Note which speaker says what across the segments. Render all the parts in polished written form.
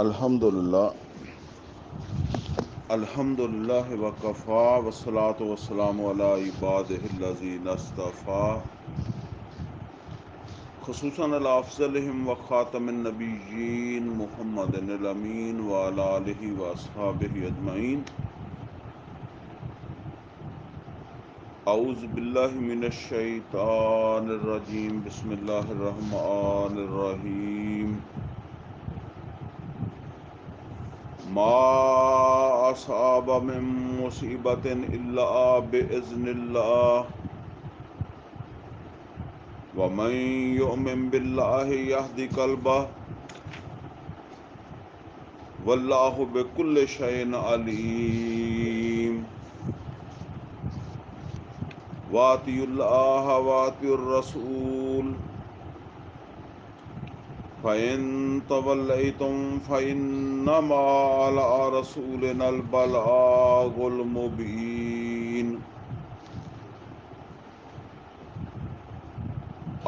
Speaker 1: الحمدللہ وکفا والصلاة والسلام علی عبادہ الذین اصطفیٰ خصوصاً علی افضلہم وخاتم النبیین محمد الامین وعلی آلہ واصحابہ اجمعین. اعوذ باللہ من الشیطان الرجیم. بسم اللہ الرحمن الرحیم. ما اصاب من مصیبت الا باذن اللہ ومن یؤمن باللہ یہد قلبہ واللہ بکل شیء علیم. واطیعوا اللہ واطیعوا الرسول فَإِن تَوَلَّيْتُمْ فَإِنَّمَا عَلَىٰ رَسُولِنَا الْبَلَاغُ الْمُبِينُ.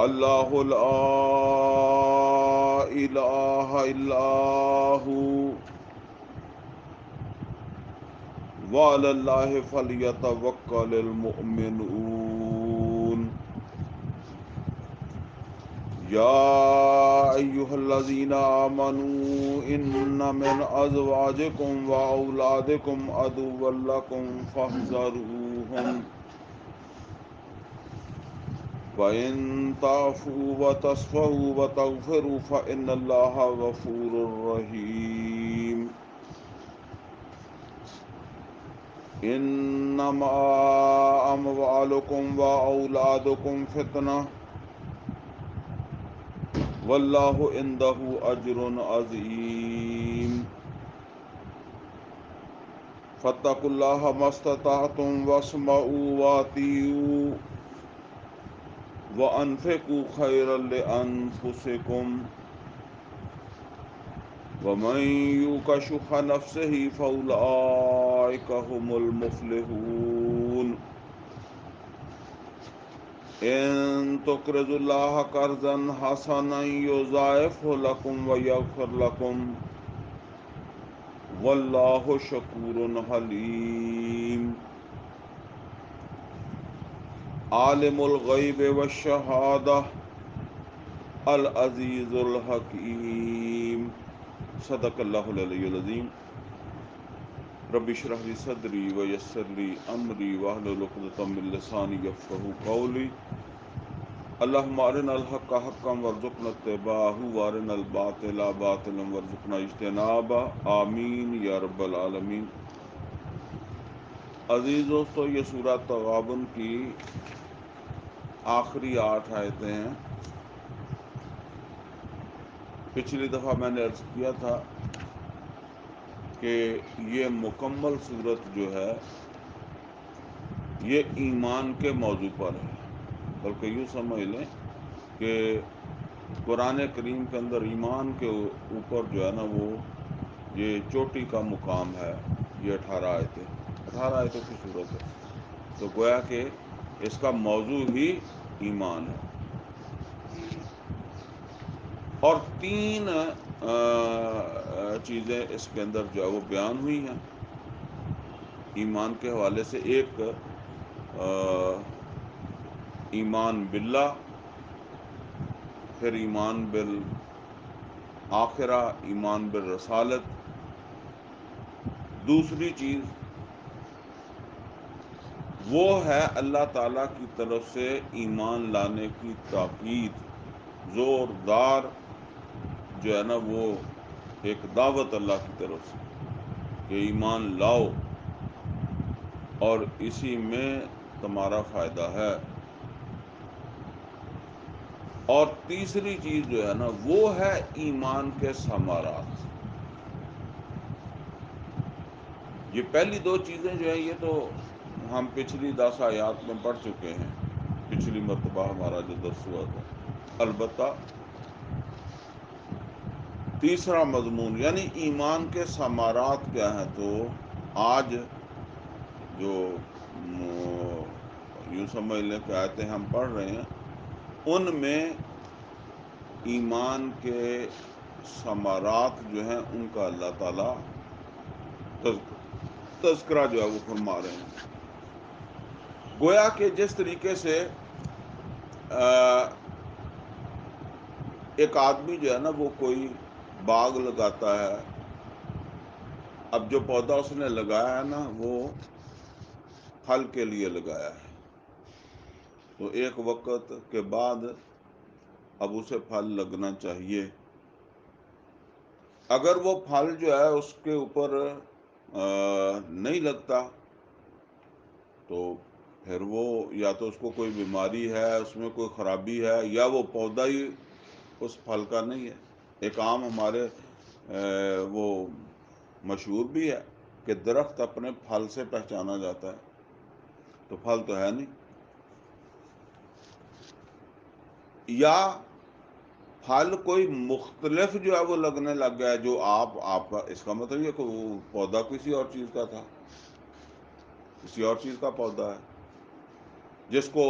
Speaker 1: اللہ لا الہ الا ہو وعلی اللہ فلیتوکل المؤمنون. یا ایہا الذین آمنوا ان من ازواجکم واولادکم عدوا لکم فاحذروہم وَإِن تَعْفُوا وَتَصْفَحُوا وَتَغْفِرُوا فَإِنَّ اللَّهَ غَفُورٌ رَّحِيمٌ. إِنَّمَا أَمْوَالُكُمْ وَأَوْلَادُكُمْ فِتْنَةٌ وَاللَّهُ عِندَهُ أَجْرٌ عَظِيمٌ. فَاتَّقُوا اللَّهَ مَا اسْتَطَعْتُمْ وَاسْمَعُوا وَأَطِيعُوا وَأَنفِقُوا خَيْرًا لِأَنفُسِكُمْ وَمَن يُوقَ شُحَّ نَفْسِهِ فَأُولَٰئِكَ هُمُ الْمُفْلِحُونَ. إِن تُقْرِضُوا اللَّهَ قَرْضًا حَسَنًا يُضَاعِفْهُ لَكُمْ وَيَغْفِرْ لَكُمْ وَاللَّهُ شَكُورٌ حَلِيمٌ. عَالِمُ الْغَيْبِ وَالشَّهَادَةِ الْعَزِيزُ الْحَكِيمُ. صدق اللہ العلی العظیم. رب اشرح لی صدری ویسر لی امری واحلل عقدۃ من لسانی یفقہوا قولی. اللہم ارنا الحق حقا وارزقنا اتباعہ وارنا الباطل باطلا وارزقنا اجتنابہ. آمین یا رب العالمین. عزیز دوستو، یہ سورہ تغابن کی آخری 8 آیتیں ہیں. پچھلی دفعہ میں نے عرض کیا تھا کہ یہ مکمل صورت جو ہے یہ ایمان کے موضوع پر ہے. بلکہ یوں سمجھ لیں کہ قرآن کریم کے اندر ایمان کے اوپر جو ہے نا وہ یہ چوٹی کا مقام ہے. یہ 18 آیتوں کی صورت ہے. تو گویا کہ اس کا موضوع ہی ایمان ہے. اور 3 چیزیں اس کے اندر جو ہے وہ بیان ہوئی ہیں ایمان کے حوالے سے. ایک ایمان باللہ، پھر ایمان بالآخرہ، ایمان بالرسالت. دوسری چیز وہ ہے اللہ تعالیٰ کی طرف سے ایمان لانے کی تاکید، زوردار جو ہے نا وہ ایک دعوت اللہ کی طرف سے کہ ایمان لاؤ اور اسی میں تمہارا فائدہ ہے. اور تیسری چیز جو ہے نا وہ ہے ایمان کے ثمرات. یہ پہلی 2 چیزیں جو ہیں یہ تو ہم پچھلی 10 آیات میں پڑھ چکے ہیں، پچھلی مرتبہ ہمارا جو درس ہوا تھا. البتہ تیسرا مضمون یعنی ایمان کے ثمرات کیا ہیں، تو آج جو یوں سمجھ لیں کہ آیتیں ہم پڑھ رہے ہیں ان میں ایمان کے ثمرات جو ہیں ان کا اللہ تعالیٰ تذکرہ جو ہے وہ فرما رہے ہیں. گویا کہ جس طریقے سے ایک آدمی جو ہے نا وہ کوئی باغ لگاتا ہے. اب جو پودا اس نے لگایا ہے نا وہ پھل کے لیے لگایا ہے، تو ایک وقت کے بعد اب اسے پھل لگنا چاہیے. اگر وہ پھل جو ہے اس کے اوپر نہیں لگتا تو پھر وہ یا تو اس کو کوئی بیماری ہے، اس میں کوئی خرابی ہے، یا وہ پودا ہی اس پھل کا نہیں ہے. ایک عام ہمارے وہ مشہور بھی ہے کہ درخت اپنے پھل سے پہچانا جاتا ہے، تو پھل تو ہے نہیں. یا پھل کوئی مختلف جو ہے وہ لگنے لگ گیا ہے، جو آپ کا اس کا مطلب یہ کہ وہ پودا کسی اور چیز کا تھا، کسی اور چیز کا پودا ہے جس کو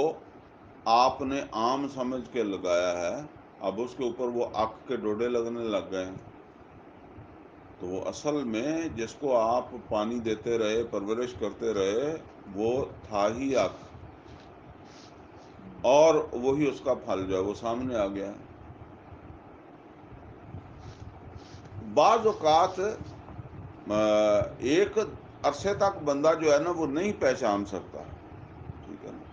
Speaker 1: آپ نے عام سمجھ کے لگایا ہے. اب اس کے اوپر وہ اک کے ڈوڈے لگنے لگ گئے ہیں. تو وہ اصل میں جس کو آپ پانی دیتے رہے، پرورش کرتے رہے، وہ تھا ہی اک، اور وہی اس کا پھل جو ہے وہ سامنے آ گیا ہے. بعض اوقات ایک عرصے تک بندہ جو ہے نا وہ نہیں پہچان سکتا، ٹھیک ہے نا.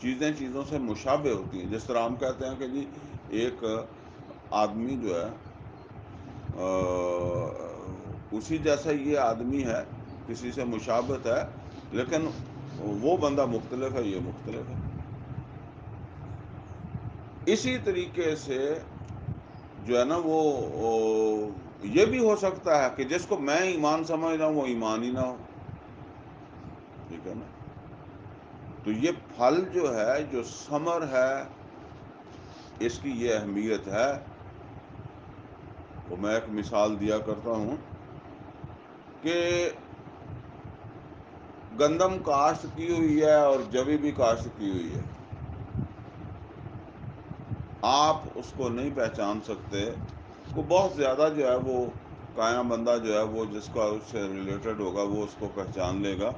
Speaker 1: چیزیں چیزوں سے مشابہ ہوتی ہیں. جس طرح ہم کہتے ہیں کہ جی ایک آدمی جو ہے اسی جیسا یہ آدمی ہے، کسی سے مشابہت ہے، لیکن وہ بندہ مختلف ہے، یہ مختلف ہے. اسی طریقے سے جو ہے نا وہ یہ بھی ہو سکتا ہے کہ جس کو میں ایمان سمجھ رہا ہوں وہ ایمان ہی نہ ہو، ٹھیک ہے نا. تو یہ پھل جو ہے، جو ثمر ہے، اس کی یہ اہمیت ہے. وہ میں ایک مثال دیا کرتا ہوں کہ گندم کاشت کی ہوئی ہے اور جوی بھی کاشت کی ہوئی ہے. آپ اس کو نہیں پہچان سکتے. وہ بہت زیادہ جو ہے وہ قائم بندہ جو ہے وہ جس کا اس سے ریلیٹڈ ہوگا وہ اس کو پہچان لے گا،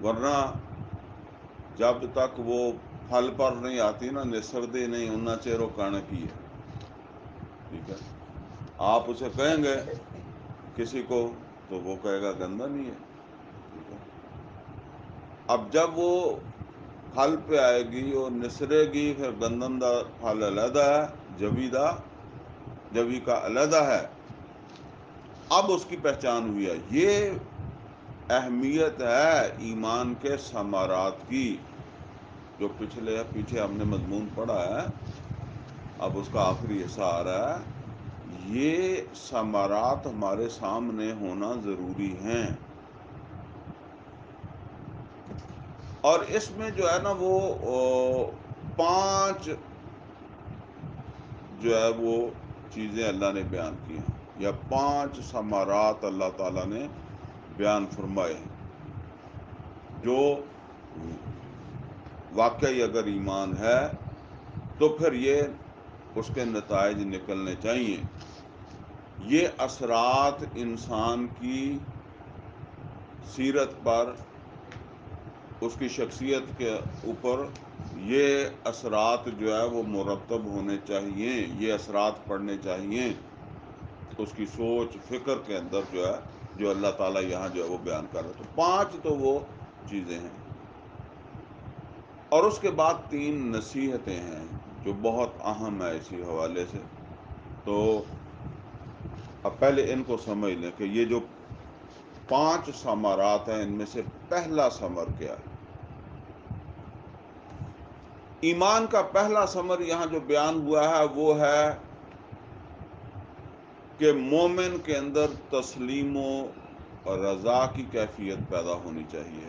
Speaker 1: ورنہ جب تک وہ پھل پر نہیں آتی نا نسردی نہیں اننا چیرو کانے کی ہے، ٹھیک ہے. آپ اسے کہیں گے کسی کو تو وہ کہے گا گندم نہیں ہے، ٹھیک ہے. اب جب وہ پھل پہ آئے گی اور نسرے گی، پھر گندم دا پھل علیحدہ ہے، جوی کا علیحدہ ہے. اب اس کی پہچان ہوئی ہے. یہ اہمیت ہے ایمان کے ثمرات کی، جو پیچھے ہم نے مضمون پڑھا ہے، اب اس کا آخری حصہ آ رہا ہے. یہ ثمرات ہمارے سامنے ہونا ضروری ہیں. اور اس میں جو ہے نا وہ 5 جو ہے وہ چیزیں اللہ نے بیان کی ہیں، یا 5 ثمرات اللہ تعالیٰ نے بیان فرمائے ہیں، جو واقعی اگر ایمان ہے تو پھر یہ اس کے نتائج نکلنے چاہیے. یہ اثرات انسان کی سیرت پر، اس کی شخصیت کے اوپر یہ اثرات جو ہے وہ مرتب ہونے چاہیے. یہ اثرات پڑنے چاہیے اس کی سوچ فکر کے اندر جو ہے، جو اللہ تعالیٰ یہاں جو ہے وہ بیان کر رہا ہے. تو 5 تو وہ چیزیں ہیں. اور اس کے بعد 3 نصیحتیں ہیں جو بہت اہم ہے اسی حوالے سے. تو اب پہلے ان کو سمجھ لیں کہ یہ جو 5 ثمرات ہیں ان میں سے پہلا ثمر کیا ہے. ایمان کا پہلا ثمر یہاں جو بیان ہوا ہے وہ ہے کہ مومن کے اندر تسلیم و رضا کی کیفیت پیدا ہونی چاہیے.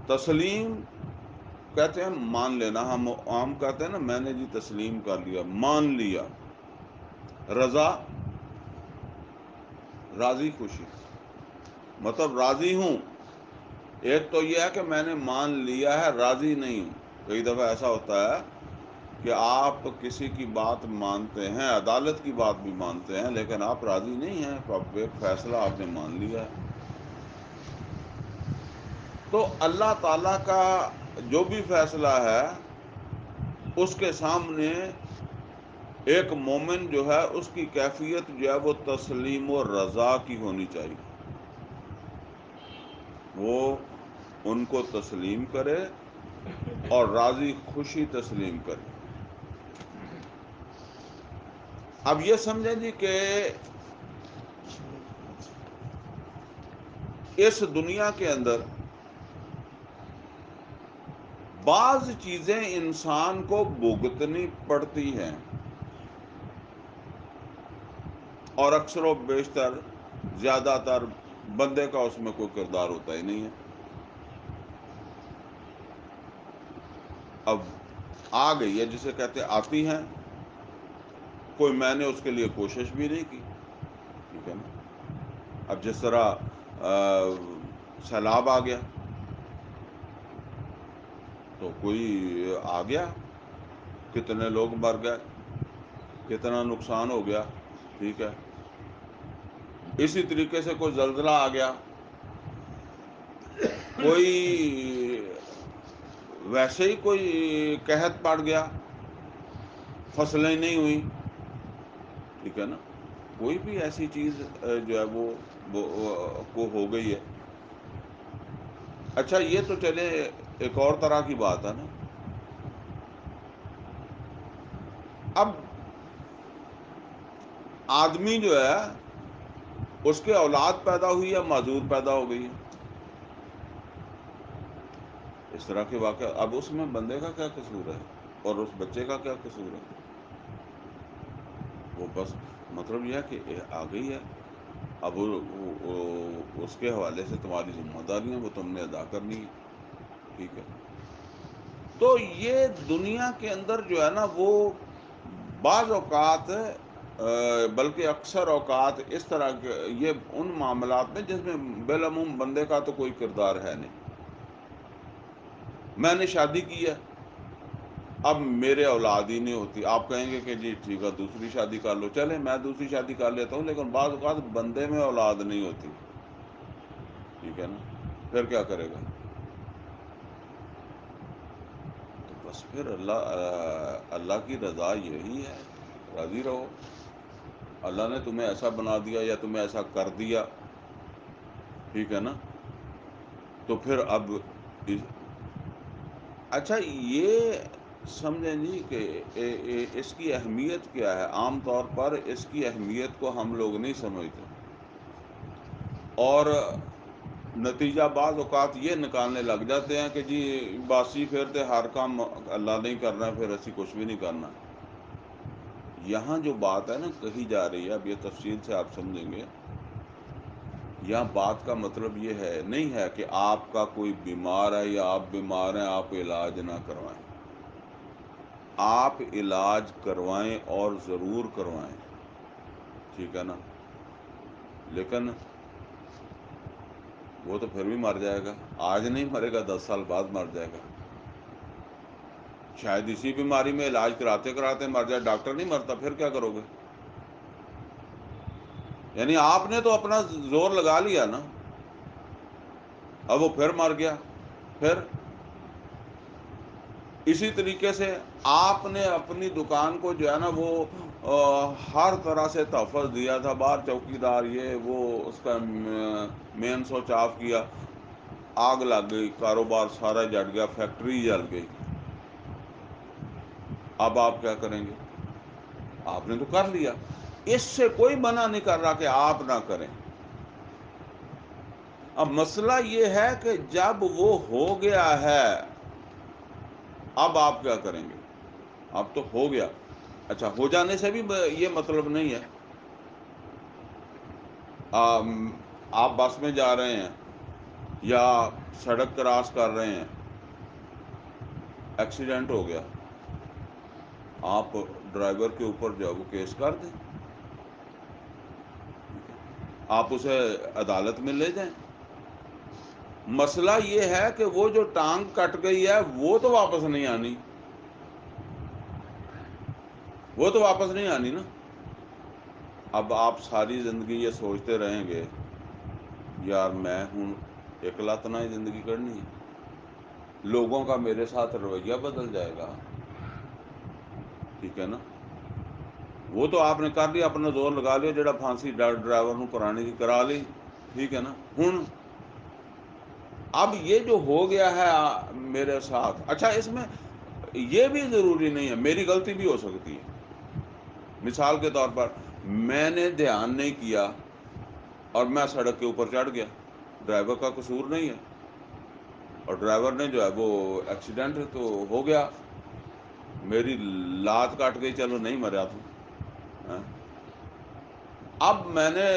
Speaker 1: تسلیم کہتے ہیں مان لینا، ہم عام کہتے ہیں نا میں نے جی تسلیم کر لیا، مان لیا. رضا راضی خوشی، مطلب راضی ہوں. ایک تو یہ ہے کہ میں نے مان لیا ہے، راضی نہیں ہوں. کئی دفعہ ایسا ہوتا ہے کہ آپ کسی کی بات مانتے ہیں، عدالت کی بات بھی مانتے ہیں، لیکن آپ راضی نہیں ہیں، تو اب ایک فیصلہ آپ نے مان لیا ہے۔ تو اللہ تعالیٰ کا جو بھی فیصلہ ہے اس کے سامنے ایک مومن جو ہے اس کی کیفیت جو ہے وہ تسلیم و رضا کی ہونی چاہیے، وہ ان کو تسلیم کرے اور راضی خوشی تسلیم کرے۔ اب یہ سمجھیں جی کہ اس دنیا کے اندر بعض چیزیں انسان کو بھگتنی پڑتی ہیں، اور اکثر و بیشتر زیادہ تر بندے کا اس میں کوئی کردار ہوتا ہی نہیں ہے۔ اب آ گئی ہے، جسے کہتے آتی ہیں، کوئی میں نے اس کے لیے کوشش بھی نہیں کی، ٹھیک ہے نا۔ اب جس طرح سیلاب آ گیا تو کوئی آ گیا، کتنے لوگ مر گئے، کتنا نقصان ہو گیا، ٹھیک ہے۔ اسی طریقے سے کوئی زلزلہ آ گیا، کوئی ویسے ہی کوئی قحط پڑ گیا، فصلیں نہیں ہوئی، ٹھیک ہے نا۔ کوئی بھی ایسی چیز جو ہے وہ کو ہو گئی ہے۔ اچھا یہ تو چلے ایک اور طرح کی بات ہے نا۔ اب آدمی جو ہے اس کے اولاد پیدا ہوئی ہے، معذور پیدا ہو گئی ہے، اس طرح کے واقعہ۔ اب اس میں بندے کا کیا قصور ہے اور اس بچے کا کیا قصور ہے؟ وہ بس مطلب یہ ہے کہ آ گئی ہے، اب اس کے حوالے سے تمہاری ذمہ داریاں وہ تم نے ادا کرنی ہے، ٹھیک ہے۔ تو یہ دنیا کے اندر جو ہے نا وہ بعض اوقات بلکہ اکثر اوقات اس طرح کے یہ ان معاملات میں جس میں بالعموم بندے کا تو کوئی کردار ہے نہیں۔ میں نے شادی کی ہے، اب میرے اولاد ہی نہیں ہوتی، آپ کہیں گے کہ جی ٹھیک ہے دوسری شادی کر لو، چلے میں دوسری شادی کر لیتا ہوں، لیکن بعض اوقات بندے میں اولاد نہیں ہوتی، ٹھیک ہے نا، پھر کیا کرے گا؟ تو بس پھر اللہ کی رضا یہی ہے، راضی رہو۔ اللہ نے تمہیں ایسا بنا دیا یا تمہیں ایسا کر دیا، ٹھیک ہے نا، تو پھر اب اچھا یہ سمجھیں جی کہ اس کی اہمیت کیا ہے۔ عام طور پر اس کی اہمیت کو ہم لوگ نہیں سمجھتے، اور نتیجہ بعض اوقات یہ نکالنے لگ جاتے ہیں کہ جی باسی پھرتے ہر کام اللہ نہیں کرنا، پھر ایسی کچھ بھی نہیں کرنا۔ یہاں جو بات ہے نا کہی جا رہی ہے، اب یہ تفصیل سے آپ سمجھیں گے، یہاں بات کا مطلب یہ ہے نہیں ہے کہ آپ کا کوئی بیمار ہے یا آپ بیمار ہیں آپ علاج نہ کروائیں، آپ علاج کروائیں اور ضرور کروائیں، ٹھیک ہے نا، لیکن وہ تو پھر بھی مر جائے گا، آج نہیں مرے گا 10 سال بعد مر جائے گا، شاید اسی بیماری میں علاج کراتے کراتے مر جائے، ڈاکٹر نہیں مرتا، پھر کیا کرو گے؟ یعنی آپ نے تو اپنا زور لگا لیا نا، اب وہ پھر مر گیا، پھر اسی طریقے سے آپ نے اپنی دکان کو جو ہے نا وہ ہر طرح سے تحفظ دیا تھا، باہر چوکیدار یہ وہ اس کا مین سوئچ آف کیا، آگ لگ گئی، کاروبار سارا جٹ گیا، فیکٹری جل گئی، اب آپ کیا کریں گے؟ آپ نے تو کر لیا، اس سے کوئی منع نہیں کر رہا کہ آپ نہ کریں۔ اب مسئلہ یہ ہے کہ جب وہ ہو گیا ہے اب آپ کیا کریں گے؟ اب تو ہو گیا، اچھا ہو جانے سے بھی یہ مطلب نہیں ہے، آپ بس میں جا رہے ہیں یا سڑک کراس کر رہے ہیں، ایکسیڈنٹ ہو گیا، آپ ڈرائیور کے اوپر جو ہے وہ کیس کر دیں، آپ اسے عدالت میں لے جائیں۔ مسئلہ یہ ہے کہ وہ جو ٹانگ کٹ گئی ہے وہ تو واپس نہیں آنی، وہ تو واپس نہیں آنی نا. اب آپ ساری زندگی یہ سوچتے رہیں گے یار میں ہوں اکلا تو نہیں زندگی کرنی ہے, لوگوں کا میرے ساتھ رویہ بدل جائے گا, ٹھیک ہے نا. وہ تو آپ نے کر لیا, اپنا زور لگا لیا, جڑا پھانسی ڈرائیور نو کرانی تھی کرا لی, ٹھیک ہے نا. ہوں اب یہ جو ہو گیا ہے میرے ساتھ, اچھا اس میں یہ بھی ضروری نہیں ہے, میری غلطی بھی ہو سکتی ہے. مثال کے طور پر میں نے دھیان نہیں کیا اور میں سڑک کے اوپر چڑھ گیا, ڈرائیور کا قصور نہیں ہے, اور ڈرائیور نے جو ہے وہ ایکسیڈنٹ تو ہو گیا, میری لات کاٹ گئی, چلو نہیں مریا تو. اب میں نے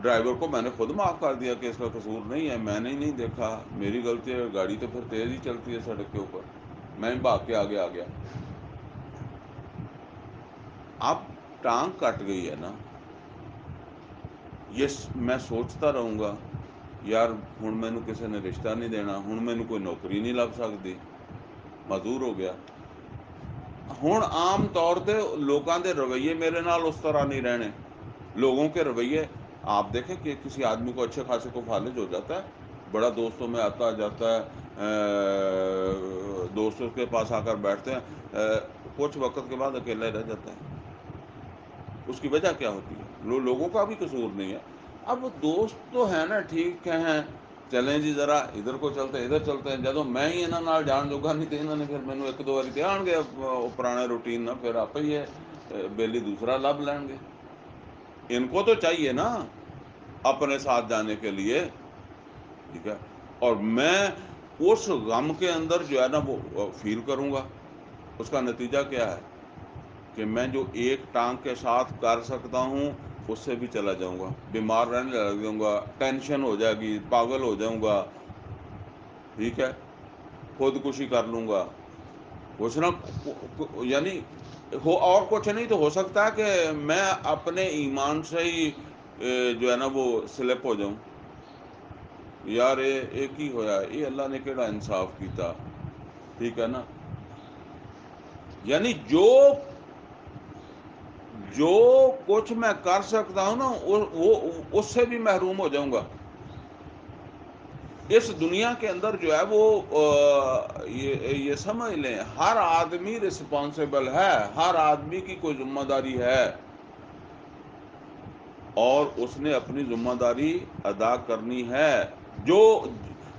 Speaker 1: ڈرائیور کو میں نے خود معاف کر دیا کہ اس کا قصور نہیں ہے, میں نے نہیں دیکھا, میری غلطی ہے, گاڑی تو پھر تیز ہی چلتی ہے سڑک کے اوپر, میں بھاگ کے آگے آ گیا. اب ٹانگ کٹ گئی ہے نا, یہ میں سوچتا رہوں گا یار ہوں مینو کسی نے رشتہ نہیں دینا, ہوں مینو کوئی نوکری نہیں لگ سکتی, معذور ہو گیا. ہوں عام طور پہ لوگوں کے رویے میرے نال اس طرح نہیں رہنے. لوگوں کے رویے آپ دیکھیں کہ کسی آدمی کو اچھے خاصے کو فالج ہو جاتا ہے, بڑا دوستوں میں آتا جاتا ہے, دوستوں کے پاس آ کر بیٹھتے ہیں, کچھ وقت کے بعد اکیلا رہ جاتا ہے. اس کی وجہ کیا ہوتی ہے؟ لوگوں کا بھی قصور نہیں ہے. اب دوست تو ہے نا, ٹھیک ہے, چلیں جی ذرا ادھر کو چلتے ہیں, ادھر چلتے ہیں, جدو میں ہی یہاں نال جان جوگا نہیں تو انہوں نے پھر مینو ایک دو باری تے آن گے پرانے روٹین نہ, پھر آپ ہی ہے بیلی دوسرا لب لین گے. ان کو تو چاہیے نا اپنے ساتھ جانے کے لیے, ٹھیک ہے. اور میں اس غم کے اندر جو ہے نا وہ فیل کروں گا. اس کا نتیجہ کیا ہے کہ میں جو ایک ٹانگ کے ساتھ کر سکتا ہوں اس سے بھی چلا جاؤں گا, بیمار رہنے لگ جاؤں گا, ٹینشن ہو جائے گی, پاگل ہو جاؤں گا, ٹھیک ہے, خودکشی کر لوں گا, کچھ نہ یعنی اور کچھ نہیں تو ہو سکتا ہے کہ میں اپنے ایمان سے ہی جو ہے نا وہ سلپ ہو جاؤں, یار یہ کی ہویا, یہ اللہ نے کہڑا انصاف کیتا, ٹھیک ہے نا. یعنی جو کچھ میں کر سکتا ہوں نا وہ اس سے بھی محروم ہو جاؤں گا. اس دنیا کے اندر جو ہے وہ یہ سمجھ لیں ہر آدمی رسپانسبل ہے, ہر آدمی کی کوئی ذمہ داری ہے, اور اس نے اپنی ذمہ داری ادا کرنی ہے. جو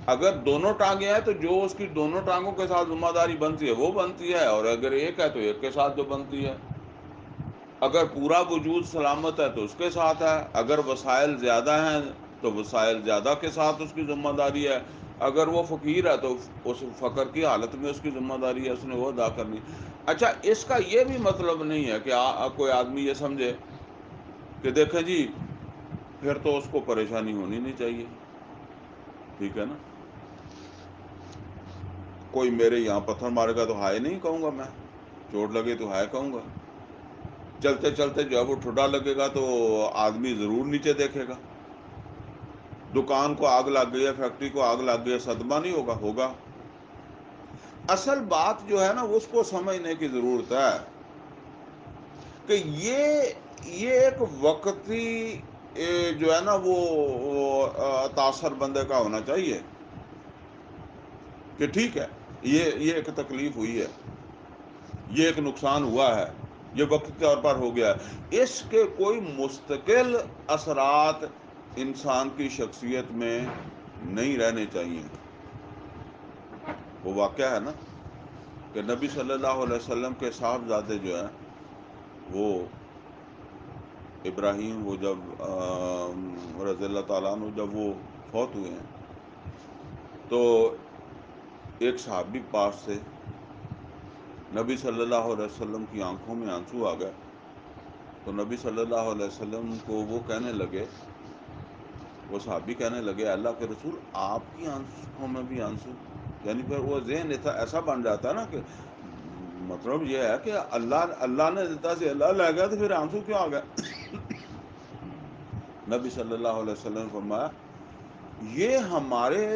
Speaker 1: اگر دونوں ٹانگیں ہیں تو جو اس کی دونوں ٹانگوں کے ساتھ ذمہ داری بنتی ہے وہ بنتی ہے, اور اگر ایک ہے تو ایک کے ساتھ جو بنتی ہے. اگر پورا وجود سلامت ہے تو اس کے ساتھ ہے, اگر وسائل زیادہ ہیں تو وسائل زیادہ کے ساتھ اس کی ذمہ داری ہے, اگر وہ فقیر ہے تو اس فقر کی حالت میں اس کی ذمہ داری ہے, اس نے وہ ادا کرنی. اچھا اس کا یہ بھی مطلب نہیں ہے کہ کوئی آدمی یہ سمجھے کہ دیکھیں جی پھر تو اس کو پریشانی ہونی نہیں چاہیے, ٹھیک ہے نا. کوئی میرے یہاں پتھر مارے گا تو ہائے نہیں کہوں گا, میں چوٹ لگے تو ہائے کہوں گا, چلتے چلتے جو ہے وہ ٹھڈا لگے گا تو آدمی ضرور نیچے دیکھے گا. دکان کو آگ لگ گئی ہے, فیکٹری کو آگ لگ گئی ہے, صدمہ نہیں ہوگا؟ ہوگا. اصل بات جو ہے نا اس کو سمجھنے کی ضرورت ہے کہ یہ ایک وقتی جو ہے نا وہ تاثر بندے کا ہونا چاہیے کہ ٹھیک ہے یہ ایک تکلیف ہوئی ہے, یہ ایک نقصان ہوا ہے, یہ وقتی طور پر ہو گیا ہے, اس کے کوئی مستقل اثرات انسان کی شخصیت میں نہیں رہنے چاہیے. وہ واقعہ ہے نا کہ نبی صلی اللہ علیہ وسلم کے صاحبزادے جو ہیں وہ ابراہیم, وہ جب رضی اللہ تعالیٰ عنہ جب وہ فوت ہوئے ہیں تو ایک صحابی پاس سے نبی صلی اللہ علیہ وسلم کی آنکھوں میں آنسو آ گئے, تو نبی صلی اللہ علیہ وسلم کو وہ کہنے لگے, وہ صحابی کہنے لگے اللہ کے رسول آپ کی آنکھوں میں بھی آنسو؟ یعنی پھر وہ ذہن ایسا بن جاتا ہے نا کہ مطلب یہ ہے کہ اللہ نے دیتا سے اللہ لے گیا تو پھر آنسو کیوں آ گئے؟ نبی صلی اللہ علیہ وسلم نے فرمایا یہ ہمارے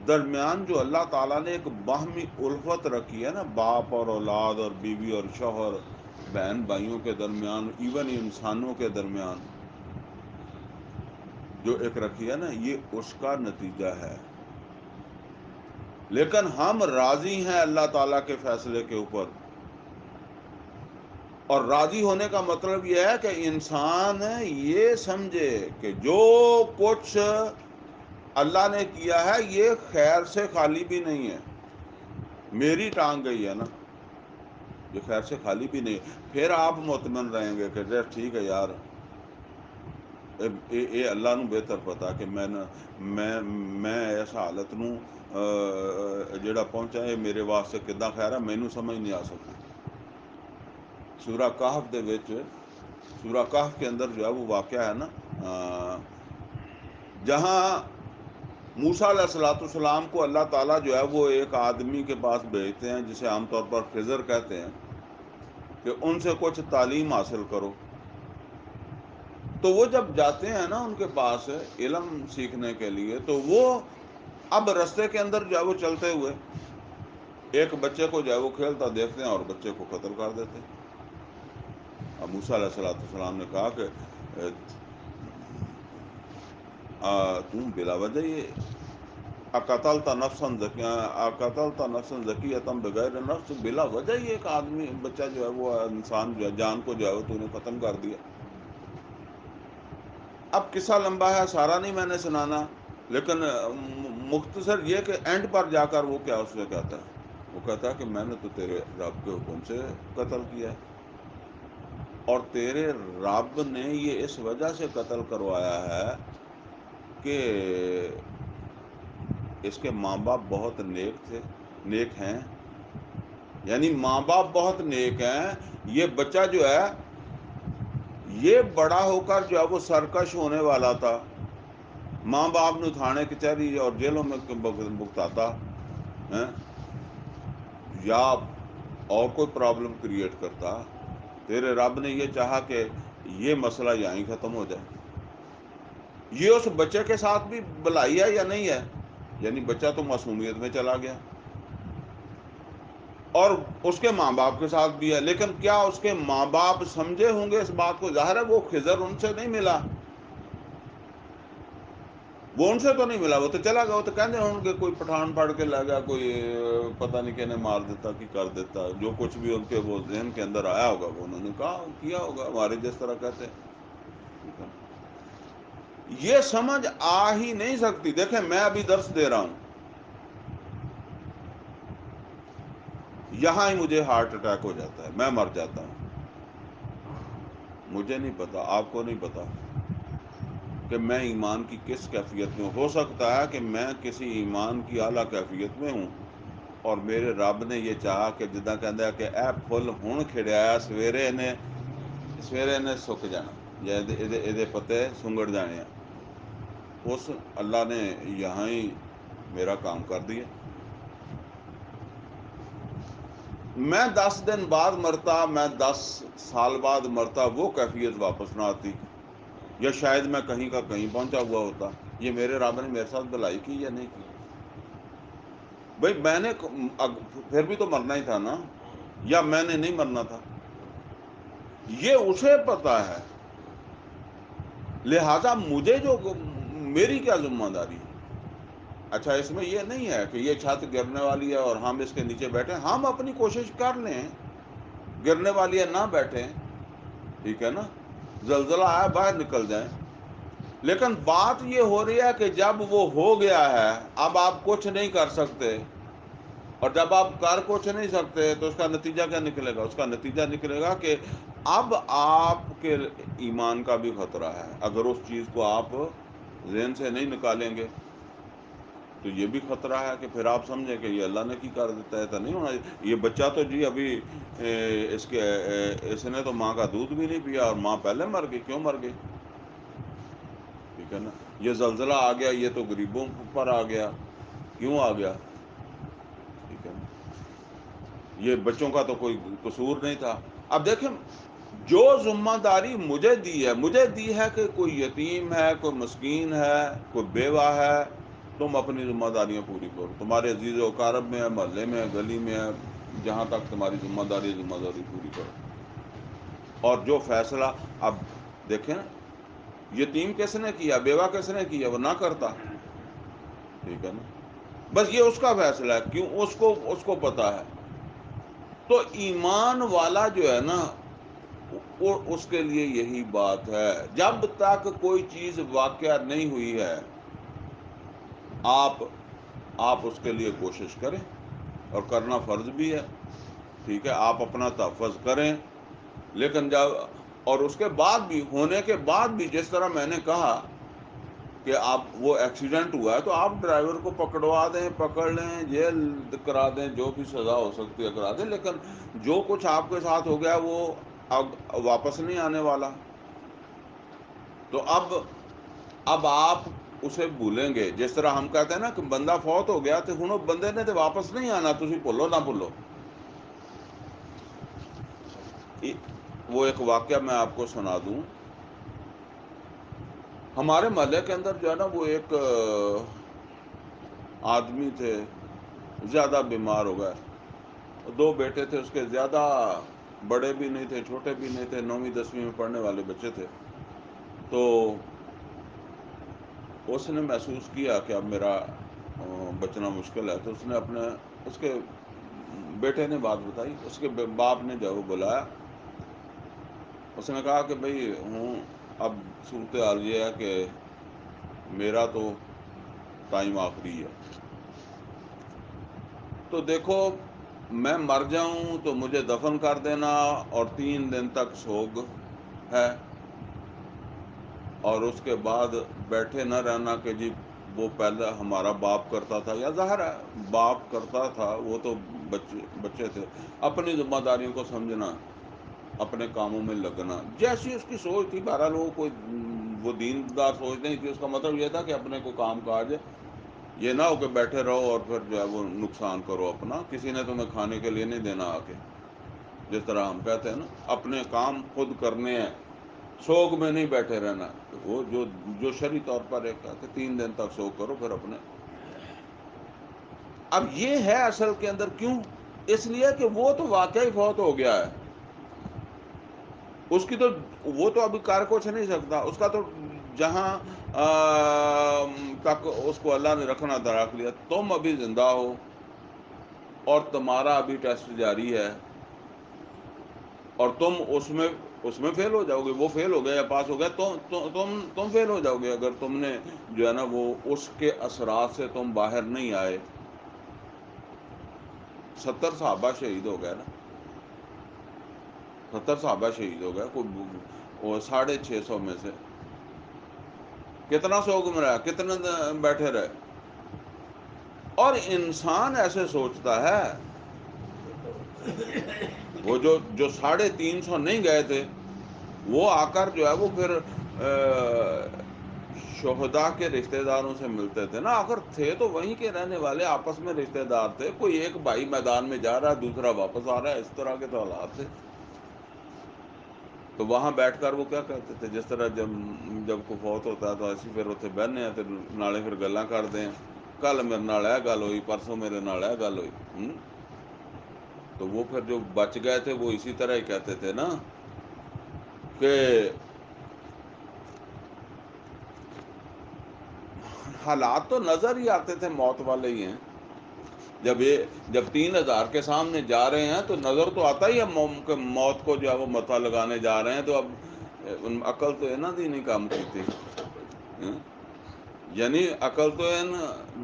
Speaker 1: درمیان جو اللہ تعالیٰ نے ایک باہمی الفت رکھی ہے نا، باپ اور اولاد اور بیوی اور شوہر، بہن بھائیوں کے درمیان، ایون انسانوں کے درمیان جو ایک رکھی ہے نا، یہ اس کا نتیجہ ہے. لیکن ہم راضی ہیں اللہ تعالیٰ کے فیصلے کے اوپر. اور راضی ہونے کا مطلب یہ ہے کہ انسان یہ سمجھے کہ جو کچھ اللہ نے کیا ہے یہ خیر سے خالی بھی نہیں ہے. میری ٹانگ گئی ہے نا، یہ خیر سے خالی بھی نہیں. پھر آپ مطمئن رہیں گے کہ ٹھیک ہے یار، اے اللہ نو بہتر پتا کہ میں اس حالت نو جڑا پہنچا ہے میرے واسطے کداں خیر ہے، مینوں سمجھ نہیں آ سکتی. سورہ کہف کے اندر جو ہے وہ واقعہ ہے نا، جہاں موسیٰ علیہ الصلوۃ والسلام کو اللہ تعالیٰ جو ہے وہ ایک آدمی کے پاس بھیجتے ہیں جسے عام طور پر خضر کہتے ہیں کہ ان سے کچھ تعلیم حاصل کرو. تو وہ جب جاتے ہیں نا ان کے پاس علم سیکھنے کے لیے، تو وہ اب رستے کے اندر جو ہے وہ چلتے ہوئے ایک بچے کو جو ہے وہ کھیلتا دیکھتے ہیں اور بچے کو قتل کر دیتے ہیں. اب موسیٰ علیہ السلام نے کہا کہ تم بلا وجہ یہ نفسا زکیۃ بغیر نفس، بلا وجہ یہ ایک آدمی بچہ جو ہے وہ انسان جو ہے جان کو جو ہے وہ تو نے ختم کر دیا. اب قصہ لمبا ہے، سارا نہیں میں نے سنانا، لیکن مختصر یہ کہ اینڈ پر جا کر وہ کیا اس سے کہتا ہے، وہ کہتا ہے کہ میں نے تو تیرے رب کے حکم سے قتل کیا ہے، اور تیرے رب نے یہ اس وجہ سے قتل کروایا ہے کہ اس کے ماں باپ بہت نیک ہیں. یعنی ماں باپ بہت نیک ہیں. یہ بچہ جو ہے یہ بڑا ہو کر جو ہے وہ سرکش ہونے والا تھا، ماں باپ نے تھانے کچہری اور جیلوں میں بگتاتا یا اور کوئی پرابلم کریٹ کرتا. تیرے رب نے یہ چاہا کہ یہ مسئلہ یہیں ختم ہو جائے. یہ اس بچے کے ساتھ بھی بھلائی ہے یا نہیں ہے؟ یعنی بچہ تو معصومیت میں چلا گیا، اور اس کے ماں باپ کے ساتھ بھی ہے. لیکن کیا اس کے ماں باپ سمجھے ہوں گے اس بات کو؟ ظاہر ہے وہ خضر ان سے نہیں ملا، وہ ان سے تو نہیں ملا، وہ تو چلا گیا. وہ تو کہتے ہوں گے کوئی پٹھان پڑھ کے لے گیا، کوئی پتہ نہیں کہنے مار دیتا کہ کر دیتا، جو کچھ بھی ان کے وہ ذہن کے اندر آیا ہوگا وہ انہوں نے کہا کیا ہوگا، ہمارے جس طرح کہتے ہیں. یہ سمجھ آ ہی نہیں سکتی. دیکھیں میں ابھی درس دے رہا ہوں، یہاں ہی مجھے ہارٹ اٹیک ہو جاتا ہے، میں مر جاتا ہوں. مجھے نہیں پتا، آپ کو نہیں پتا کہ میں ایمان کی کس کیفیت میں ہوں. ہو سکتا ہے کہ میں کسی ایمان کی اعلیٰ کیفیت میں ہوں، اور میرے رب نے یہ چاہا کہ جداں کہندا کہ اے پھل ہن کھڑیا سویرے نے سک جانا، یا یہ پتے سنگڑ جانے ہیں. اس اللہ نے یہاں ہی میرا کام کر دیا. میں 10 دن بعد مرتا، میں 10 سال بعد مرتا، وہ کیفیت واپس نہ آتی، یا شاید میں کہیں کا کہیں پہنچا ہوا ہوتا. یہ میرے رب نے میرے ساتھ بھلائی کی یا نہیں کی؟ بھائی میں نے پھر بھی تو مرنا ہی تھا نا، یا میں نے نہیں مرنا تھا؟ یہ اسے پتا ہے. لہذا مجھے جو میری کیا ذمہ داری ہے؟ اچھا اس میں یہ نہیں ہے کہ یہ چھت گرنے والی ہے اور ہم اس کے نیچے بیٹھے، ہم اپنی کوشش کر لیں، گرنے والی ہے نہ بیٹھیں، ٹھیک ہے نا، زلزلہ آیا باہر نکل جائیں. لیکن بات یہ ہو رہی ہے کہ جب وہ ہو گیا ہے اب آپ کچھ نہیں کر سکتے، اور جب آپ کر کچھ نہیں سکتے تو اس کا نتیجہ کیا نکلے گا؟ اس کا نتیجہ نکلے گا کہ اب آپ کے ایمان کا بھی خطرہ ہے. اگر اس چیز کو آپ ذہن سے نہیں نکالیں گے تو یہ بھی خطرہ ہے کہ پھر آپ سمجھیں کہ یہ اللہ نے کی کر دیتا ہے. تو نہیں ہونا. یہ بچہ تو جی ابھی اس نے تو ماں کا دودھ بھی نہیں پیا، اور ماں پہلے مر گئی. کیوں مر گئی؟ ٹھیک ہے نا. یہ زلزلہ آ گیا، یہ تو غریبوں پر آ گیا. کیوں آ گیا؟ ٹھیک ہے نا. یہ بچوں کا تو کوئی قصور نہیں تھا. اب دیکھیں جو ذمہ داری مجھے دی ہے کہ کوئی یتیم ہے، کوئی مسکین ہے، کوئی بیوہ ہے، تم اپنی ذمہ داریاں پوری کرو. تمہارے عزیز و اقارب میں ہے، محلے میں ہے، گلی میں ہے، جہاں تک تمہاری ذمہ داری پوری کرو. اور جو فیصلہ اب دیکھیں نا، یتیم کس نے کیا، بیوہ کس نے کیا، وہ نہ کرتا. ٹھیک ہے نا، بس یہ اس کا فیصلہ ہے، کیوں اس کو پتا ہے. تو ایمان والا جو ہے نا، اس کے لیے یہی بات ہے. جب تک کوئی چیز واقعہ نہیں ہوئی ہے، آپ اس کے لیے کوشش کریں، اور کرنا فرض بھی ہے. ٹھیک ہے، آپ اپنا تحفظ کریں. لیکن جب اور اس کے بعد بھی، ہونے کے بعد بھی، جس طرح میں نے کہا کہ آپ وہ ایکسیڈنٹ ہوا ہے تو آپ ڈرائیور کو پکڑوا دیں، پکڑ لیں، جیل کرا دیں، جو بھی سزا ہو سکتی ہے کرا دیں. لیکن جو کچھ آپ کے ساتھ ہو گیا وہ اب واپس نہیں آنے والا. تو اب آپ اسے بھولیں گے. جس طرح ہم کہتے ہیں نا کہ بندہ فوت ہو گیا تو ہن بندے نے تو واپس نہیں آنا، تسی بھولو نہ بھولو. وہ ایک واقعہ میں آپ کو سنا دوں. ہمارے محلے کے اندر جو ہے نا، وہ ایک آدمی تھے، زیادہ بیمار ہو گئے. 2 بیٹے تھے اس کے، زیادہ بڑے بھی نہیں تھے، چھوٹے بھی نہیں تھے، 9ویں 10ویں میں پڑھنے والے بچے تھے. تو اس نے محسوس کیا کہ اب میرا بچنا مشکل ہے. تو اس کے بیٹے نے بات بتائی. اس کے باپ نے جو بلایا، اس نے کہا کہ بھئی اب صورتحال یہ ہے کہ میرا تو ٹائم آخری ہے. تو دیکھو، میں مر جاؤں تو مجھے دفن کر دینا، اور 3 دن تک سوگ ہے. اور اس کے بعد بیٹھے نہ رہنا کہ جی وہ پہلے ہمارا باپ کرتا تھا. یا ظاہر ہے باپ کرتا تھا، وہ تو بچے تھے. اپنی ذمہ داریوں کو سمجھنا، اپنے کاموں میں لگنا، جیسی اس کی سوچ تھی. بہرحال وہ دیندار سوچ نہیں تھی. اس کا مطلب یہ تھا کہ اپنے کو کام کاج، یہ نہ ہو کہ بیٹھے رہو اور پھر جو ہے وہ نقصان کرو اپنا. کسی نے تمہیں کھانے کے لیے نہیں دینا آ کے. جس طرح ہم کہتے ہیں نا، اپنے کام خود کرنے ہیں، سوگ میں نہیں بیٹھے رہنا. وہ جو شرعی طور پر ایک کہ 3 دن تک سوگ کرو، پھر اپنے. اب یہ ہے اصل کے اندر کیوں؟ اس لیے کہ وہ تو واقعی فوت ہو گیا ہے. اس کی تو وہ تو ابھی کار کو چھ نہیں سکتا. اس کا تو جہاں تک اس کو اللہ نے رکھنا تھا رکھ لیا. تم ابھی زندہ ہو اور تمہارا ابھی ٹیسٹ جاری ہے، اور تم اس میں فیل ہو جاؤ گے. وہ فیل ہو گیا یا پاس ہو گیا، تم فیل ہو جاؤ گے اگر تم نے جو ہے نا وہ اس کے اثرات سے تم باہر نہیں آئے. 70 صحابہ شہید ہو گئے نا. 70 صحابہ شہید ہو گئے. کوئی 650 میں سے کتنا سوگ میں رہا، کتنے بیٹھے رہے. اور انسان ایسے سوچتا ہے. وہ جو 350 نہیں گئے تھے، وہ آ کر جو ہے وہ پھر شہداء کے رشتہ داروں سے ملتے تھے نا. آخر تھے تو وہیں کے رہنے والے، آپس میں رشتہ دار تھے. کوئی ایک بھائی میدان میں جا رہا ہے، دوسرا واپس آ رہا ہے. اس طرح کے تو حالات تھے. تو وہاں بیٹھ کر وہ کیا کہتے تھے، جس طرح جب کوئی فوت ہوتا ہے تو ایسی پھر اتنے بہنے ہیں تو نالے پھر گلاں کرتے ہیں. کل میرے نال ہے گل ہوئی، پرسوں میرے نال ہے گل ہوئی. تو وہ پھر جو بچ گئے تھے وہ اسی طرح ہی کہتے تھے نا کہ حالات تو نظر ہی آتے تھے موت والے ہی ہیں. جب 3000 کے سامنے جا رہے ہیں تو نظر تو آتا ہی ہے موت کو جو ہے وہ متھا لگانے جا رہے ہیں. تو اب عقل تو انہاں دی نہیں کام کیتی. یعنی عقل تو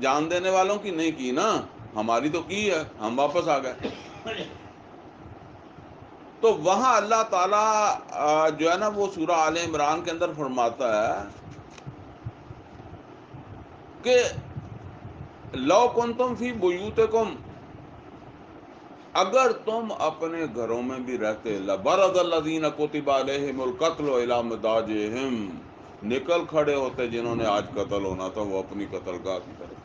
Speaker 1: جان دینے والوں کی نہیں کی نا، ہماری تو کی ہے. ہم واپس آ گئے. تو وہاں اللہ تعالی جو ہے نا وہ سورہ آل عمران کے اندر فرماتا ہے کہ لو کنتم فی بیوتکم، اگر تم اپنے گھروں میں بھی رہتے، لبرز الذین کتب علیہم القتل الی مضاجعہم، نکل کھڑے ہوتے جنہوں نے آج قتل ہونا تھا وہ اپنی قتل گاہ کی طرف.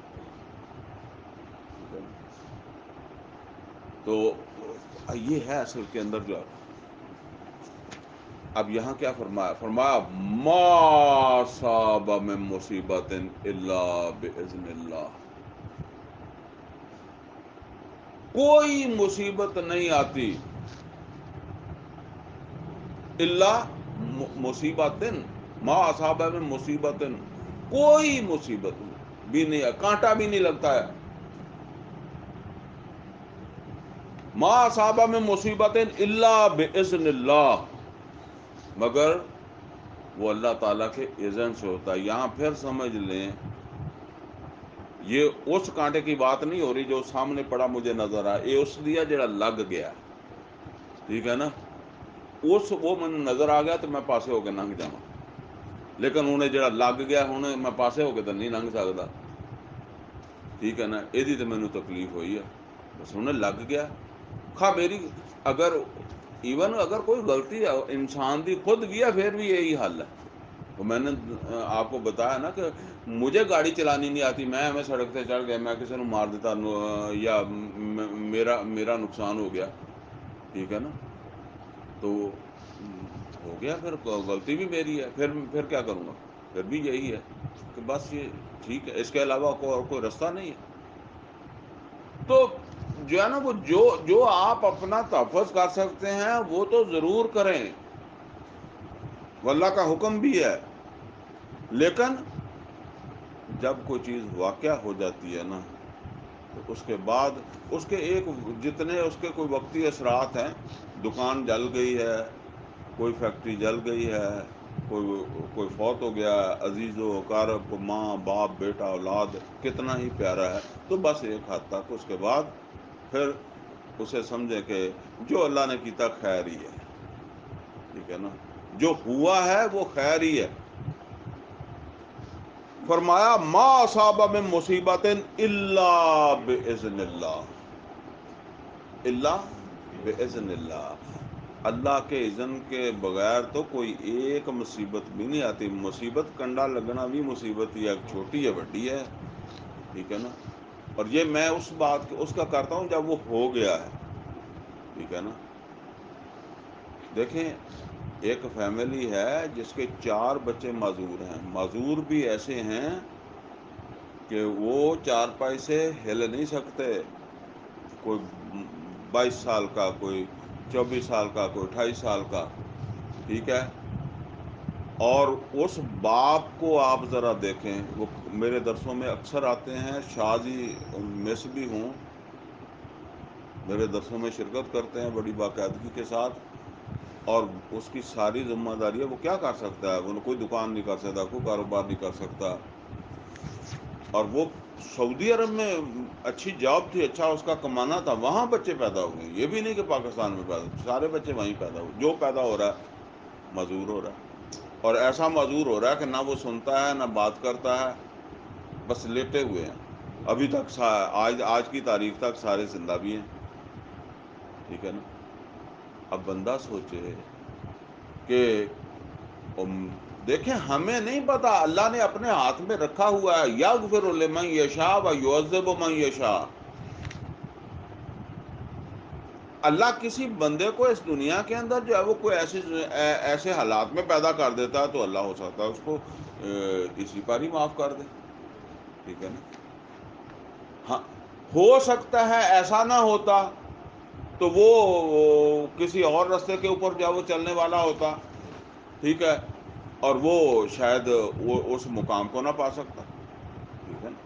Speaker 1: تو یہ ہے اصل کے اندر جو اب یہاں کیا فرمایا؟ فرمایا ما صاب من مصیبت الا باذن اللہ، کوئی مصیبت نہیں آتی الا مصیبت، ما اصاب من مصیبت، کوئی مصیبت بھی نہیں، کانٹا بھی نہیں لگتا ہے، ما اصاب من مصیبت الا باذن اللہ، مگر وہ اللہ تعالیٰ کے اذن سے ہوتا ہے۔ یہاں پھر سمجھ لیں یہ اس کانٹے کی بات نہیں ہو رہی جو سامنے پڑا مجھے نظر آیا، یہ اس لیا جڑا لگ گیا، ٹھیک ہے نا، وہ مجھے نظر آ گیا تو میں پاسے ہو کے لنਘ جاواں، لیکن انہیں جڑا لگ گیا ہوں میں پاسے ہو کے تو نہیں لنਘ سکتا، ٹھیک ہے نا، یہ تو مینوں تکلیف ہوئی ہے، بس انہیں لگ گیا، خواہ میری اگر ایون اگر کوئی غلطی انسان دی خود گیا پھر بھی یہی حل ہے۔ تو میں نے آپ کو بتایا نا کہ مجھے گاڑی چلانی نہیں آتی، میں ہمیں سڑک سے چڑھ گیا، میں کسی نے مار دیتا یا میرا نقصان ہو گیا، ٹھیک ہے نا، تو ہو گیا، پھر غلطی بھی میری ہے، پھر کیا کروں گا؟ پھر بھی یہی ہے کہ بس یہ ٹھیک ہے، اس کے علاوہ کوئی رستہ نہیں ہے۔ تو جو ہے نا وہ جو آپ اپنا تحفظ کر سکتے ہیں وہ تو ضرور کریں، واللہ کا حکم بھی ہے، لیکن جب کوئی چیز واقعہ ہو جاتی ہے نا تو اس کے بعد اس کے جتنے اس کے کوئی وقتی اثرات ہیں، دکان جل گئی ہے، کوئی فیکٹری جل گئی ہے، کوئی فوت ہو گیا، عزیز و اقارب، ماں باپ بیٹا اولاد کتنا ہی پیارا ہے، تو بس ایک حد تک، اس کے بعد پھر اسے سمجھے کہ جو اللہ نے کیتا خیر ہی ہے، ٹھیک ہے نا، جو ہوا ہے وہ خیر ہی ہے۔ فرمایا ما اصاب من مصیبت الا باذن اللہ، الا باذن اللہ، اللہ کے اذن کے بغیر تو کوئی ایک مصیبت بھی نہیں آتی۔ مصیبت کنڈا لگنا بھی مصیبت ہی ہے، چھوٹی ہے بڑی ہے، ٹھیک ہے نا، اور یہ میں اس کا کرتا ہوں جب وہ ہو گیا ہے، ٹھیک ہے نا۔ دیکھیں ایک فیملی ہے جس کے 4 بچے معذور ہیں، معذور بھی ایسے ہیں کہ وہ 4 پائی سے ہل نہیں سکتے، کوئی 22 سال کا، کوئی 24 سال کا، کوئی 28 سال کا، ٹھیک ہے، اور اس باپ کو آپ ذرا دیکھیں، وہ میرے درسوں میں اکثر آتے ہیں، شاذی مس بھی ہوں، میرے درسوں میں شرکت کرتے ہیں بڑی باقاعدگی کے ساتھ، اور اس کی ساری ذمہ داری ہے، وہ کیا کر سکتا ہے؟ وہ کوئی دکان نہیں کر سکتا، کوئی کاروبار نہیں کر سکتا، اور وہ سعودی عرب میں اچھی جاب تھی، اچھا اس کا کمانا تھا، وہاں بچے پیدا ہو گئے، یہ بھی نہیں کہ پاکستان میں پیدا، سارے بچے وہیں پیدا ہوئے، جو پیدا ہو رہا ہے معذور ہو رہا ہے، اور ایسا معذور ہو رہا ہے کہ نہ وہ سنتا ہے نہ بات کرتا ہے، بس لیٹے ہوئے ہیں، ابھی تک آج کی تاریخ تک سارے زندہ بھی ہیں، ٹھیک ہے نا۔ اب بندہ سوچے کہ دیکھیں ہمیں نہیں پتا، اللہ نے اپنے ہاتھ میں رکھا ہوا ہے، یغفر لمن یشاء و یعذب من یشاء، اللہ کسی بندے کو اس دنیا کے اندر جو ہے وہ کوئی ایسے حالات میں پیدا کر دیتا ہے تو اللہ ہو سکتا ہے اس کو اسی پر ہی معاف کر دے، ٹھیک ہے نا، ہاں ہو سکتا ہے ایسا نہ ہوتا تو وہ کسی اور راستے کے اوپر جو ہے وہ چلنے والا ہوتا، ٹھیک ہے، اور وہ شاید وہ اس مقام کو نہ پا سکتا، ٹھیک ہے نا۔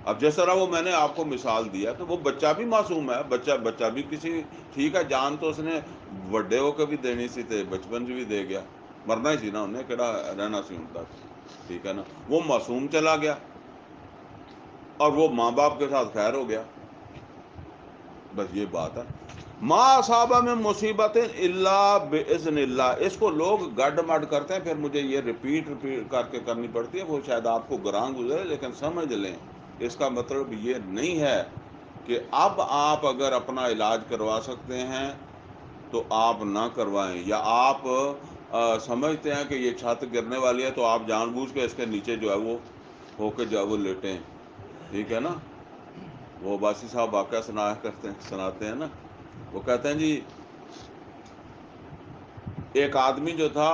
Speaker 1: اب جس طرح وہ میں نے آپ کو مثال دیا کہ وہ بچہ بھی معصوم ہے، بچہ بھی کسی، ٹھیک ہے، جان تو اس نے بڑے ہو کے بھی دینی سی تھے، بچپن سے بھی دے گیا، مرنا ہی سی نا انہیں، کہڑا رہنا سی ان تک، ٹھیک ہے نا، وہ معصوم چلا گیا اور وہ ماں باپ کے ساتھ خیر ہو گیا، بس یہ بات ہے۔ ما اصاب میں مصیبت الا باذن اللہ، اس کو لوگ گڈ مڈ کرتے ہیں، پھر مجھے یہ ریپیٹ کر کے کرنی پڑتی ہے، وہ شاید آپ کو گراں گزرے، لیکن سمجھ لیں اس کا مطلب یہ نہیں ہے کہ اب آپ اگر اپنا علاج کروا سکتے ہیں تو آپ نہ کروائیں، یا آپ سمجھتے ہیں کہ یہ چھت گرنے والی ہے تو آپ جان بوجھ کے اس کے نیچے جو ہے وہ ہو کے جو ہے وہ لیٹیں، ٹھیک ہے نا۔ وہ باسی صاحب واقعہ سناتے ہیں نا، وہ کہتے ہیں جی ایک آدمی جو تھا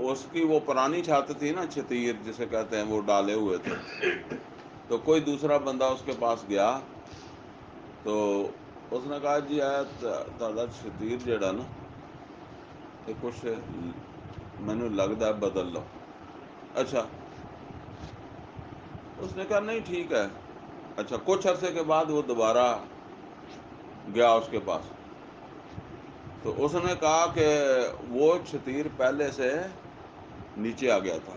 Speaker 1: اس کی وہ پرانی چھت تھی نا، چھتیر جسے کہتے ہیں، وہ ڈالے ہوئے تھے. تو کوئی دوسرا بندہ اس کے پاس گیا تو اس نے کہا جی تہاڈا چھتیر جڑا نا یہ کچھ مینوں لگتا ہے بدل لو. اچھا، اس نے کہا نہیں ٹھیک ہے. اچھا، کچھ عرصے کے بعد وہ دوبارہ گیا اس کے پاس. تو اس نے کہا کہ وہ چھتیر پہلے سے نیچے آ گیا تھا،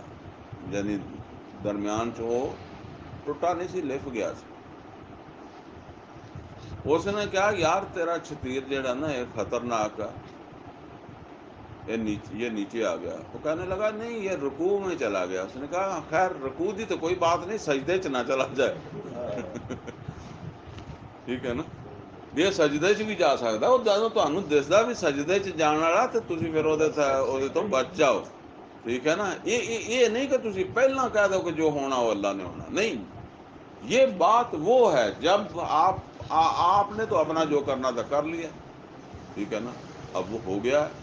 Speaker 1: یعنی درمیان چ وہ ٹوٹا نہیں سی، لف گیا سی. اس نے کہا یار تیرا چھتیر جڑا نا یہ خطرناک ہے، یہ نیچے آ گیا. وہ کہنے لگا نہیں یہ رکوع میں چلا گیا. اس نے کہا خیر رکوع دی تو کوئی بات نہیں، سجدے چ نہ چلا جائے. ٹھیک ہے نا، یہ سجدے چ بھی جا سکتا. وہ جدوں تمہیں دسدا بھی سجدے چ جان والا تو تسی پھر وہ تو بچ جاؤ. ٹھیک ہے نا. یہ نہیں کہ تسی پہلا کہہ دو کہ جو ہونا وہ اللہ نے ہونا. نہیں، یہ بات وہ ہے جب آپ نے تو اپنا جو کرنا تھا کر لیا. ٹھیک ہے نا، اب وہ ہو گیا ہے.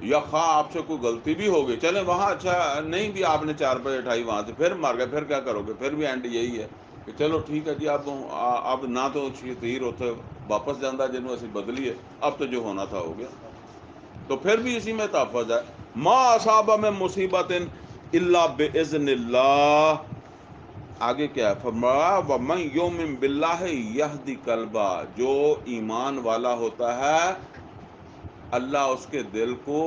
Speaker 1: یا خواہ آپ سے کوئی غلطی بھی ہو گئی، چلیں وہاں اچھا نہیں بھی آپ نے 4 بجے اٹھائی، وہاں سے پھر مار گئے، پھر کیا کرو گے؟ پھر بھی اینڈ یہی ہے کہ چلو ٹھیک ہے جی، اب نہ تو چھتیر اتنے واپس جانا جنہوں اسی بدلی ہے، اب تو جو ہونا تھا ہو گیا. تو پھر بھی اسی میں تحفظ ہے. ما اصاب میں مصیبت الا باذن اللہ. آگے کیا ہے؟ فرمایا ومن یؤمن باللہ یہدی قلبہ. جو ایمان والا ہوتا ہے اللہ اس کے دل کو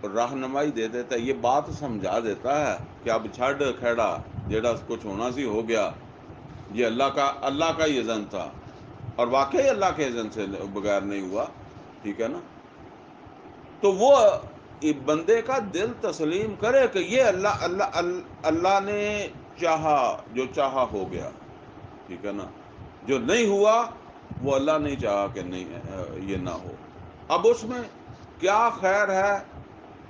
Speaker 1: رہنمائی دے دیتا ہے، یہ بات سمجھا دیتا ہے کہ اب چھڑ کھیڑا، جیڑا کچھ ہونا سی ہو گیا. یہ اللہ کا ہی اذن تھا، اور واقعی اللہ کے اذن سے بغیر نہیں ہوا. ٹھیک ہے نا. تو وہ بندے کا دل تسلیم کرے کہ یہ اللہ نے چاہا، جو چاہا ہو گیا. ٹھیک ہے نا. جو نہیں ہوا وہ اللہ نہیں چاہا کہ نہیں یہ نہ ہو. اب اس میں کیا خیر ہے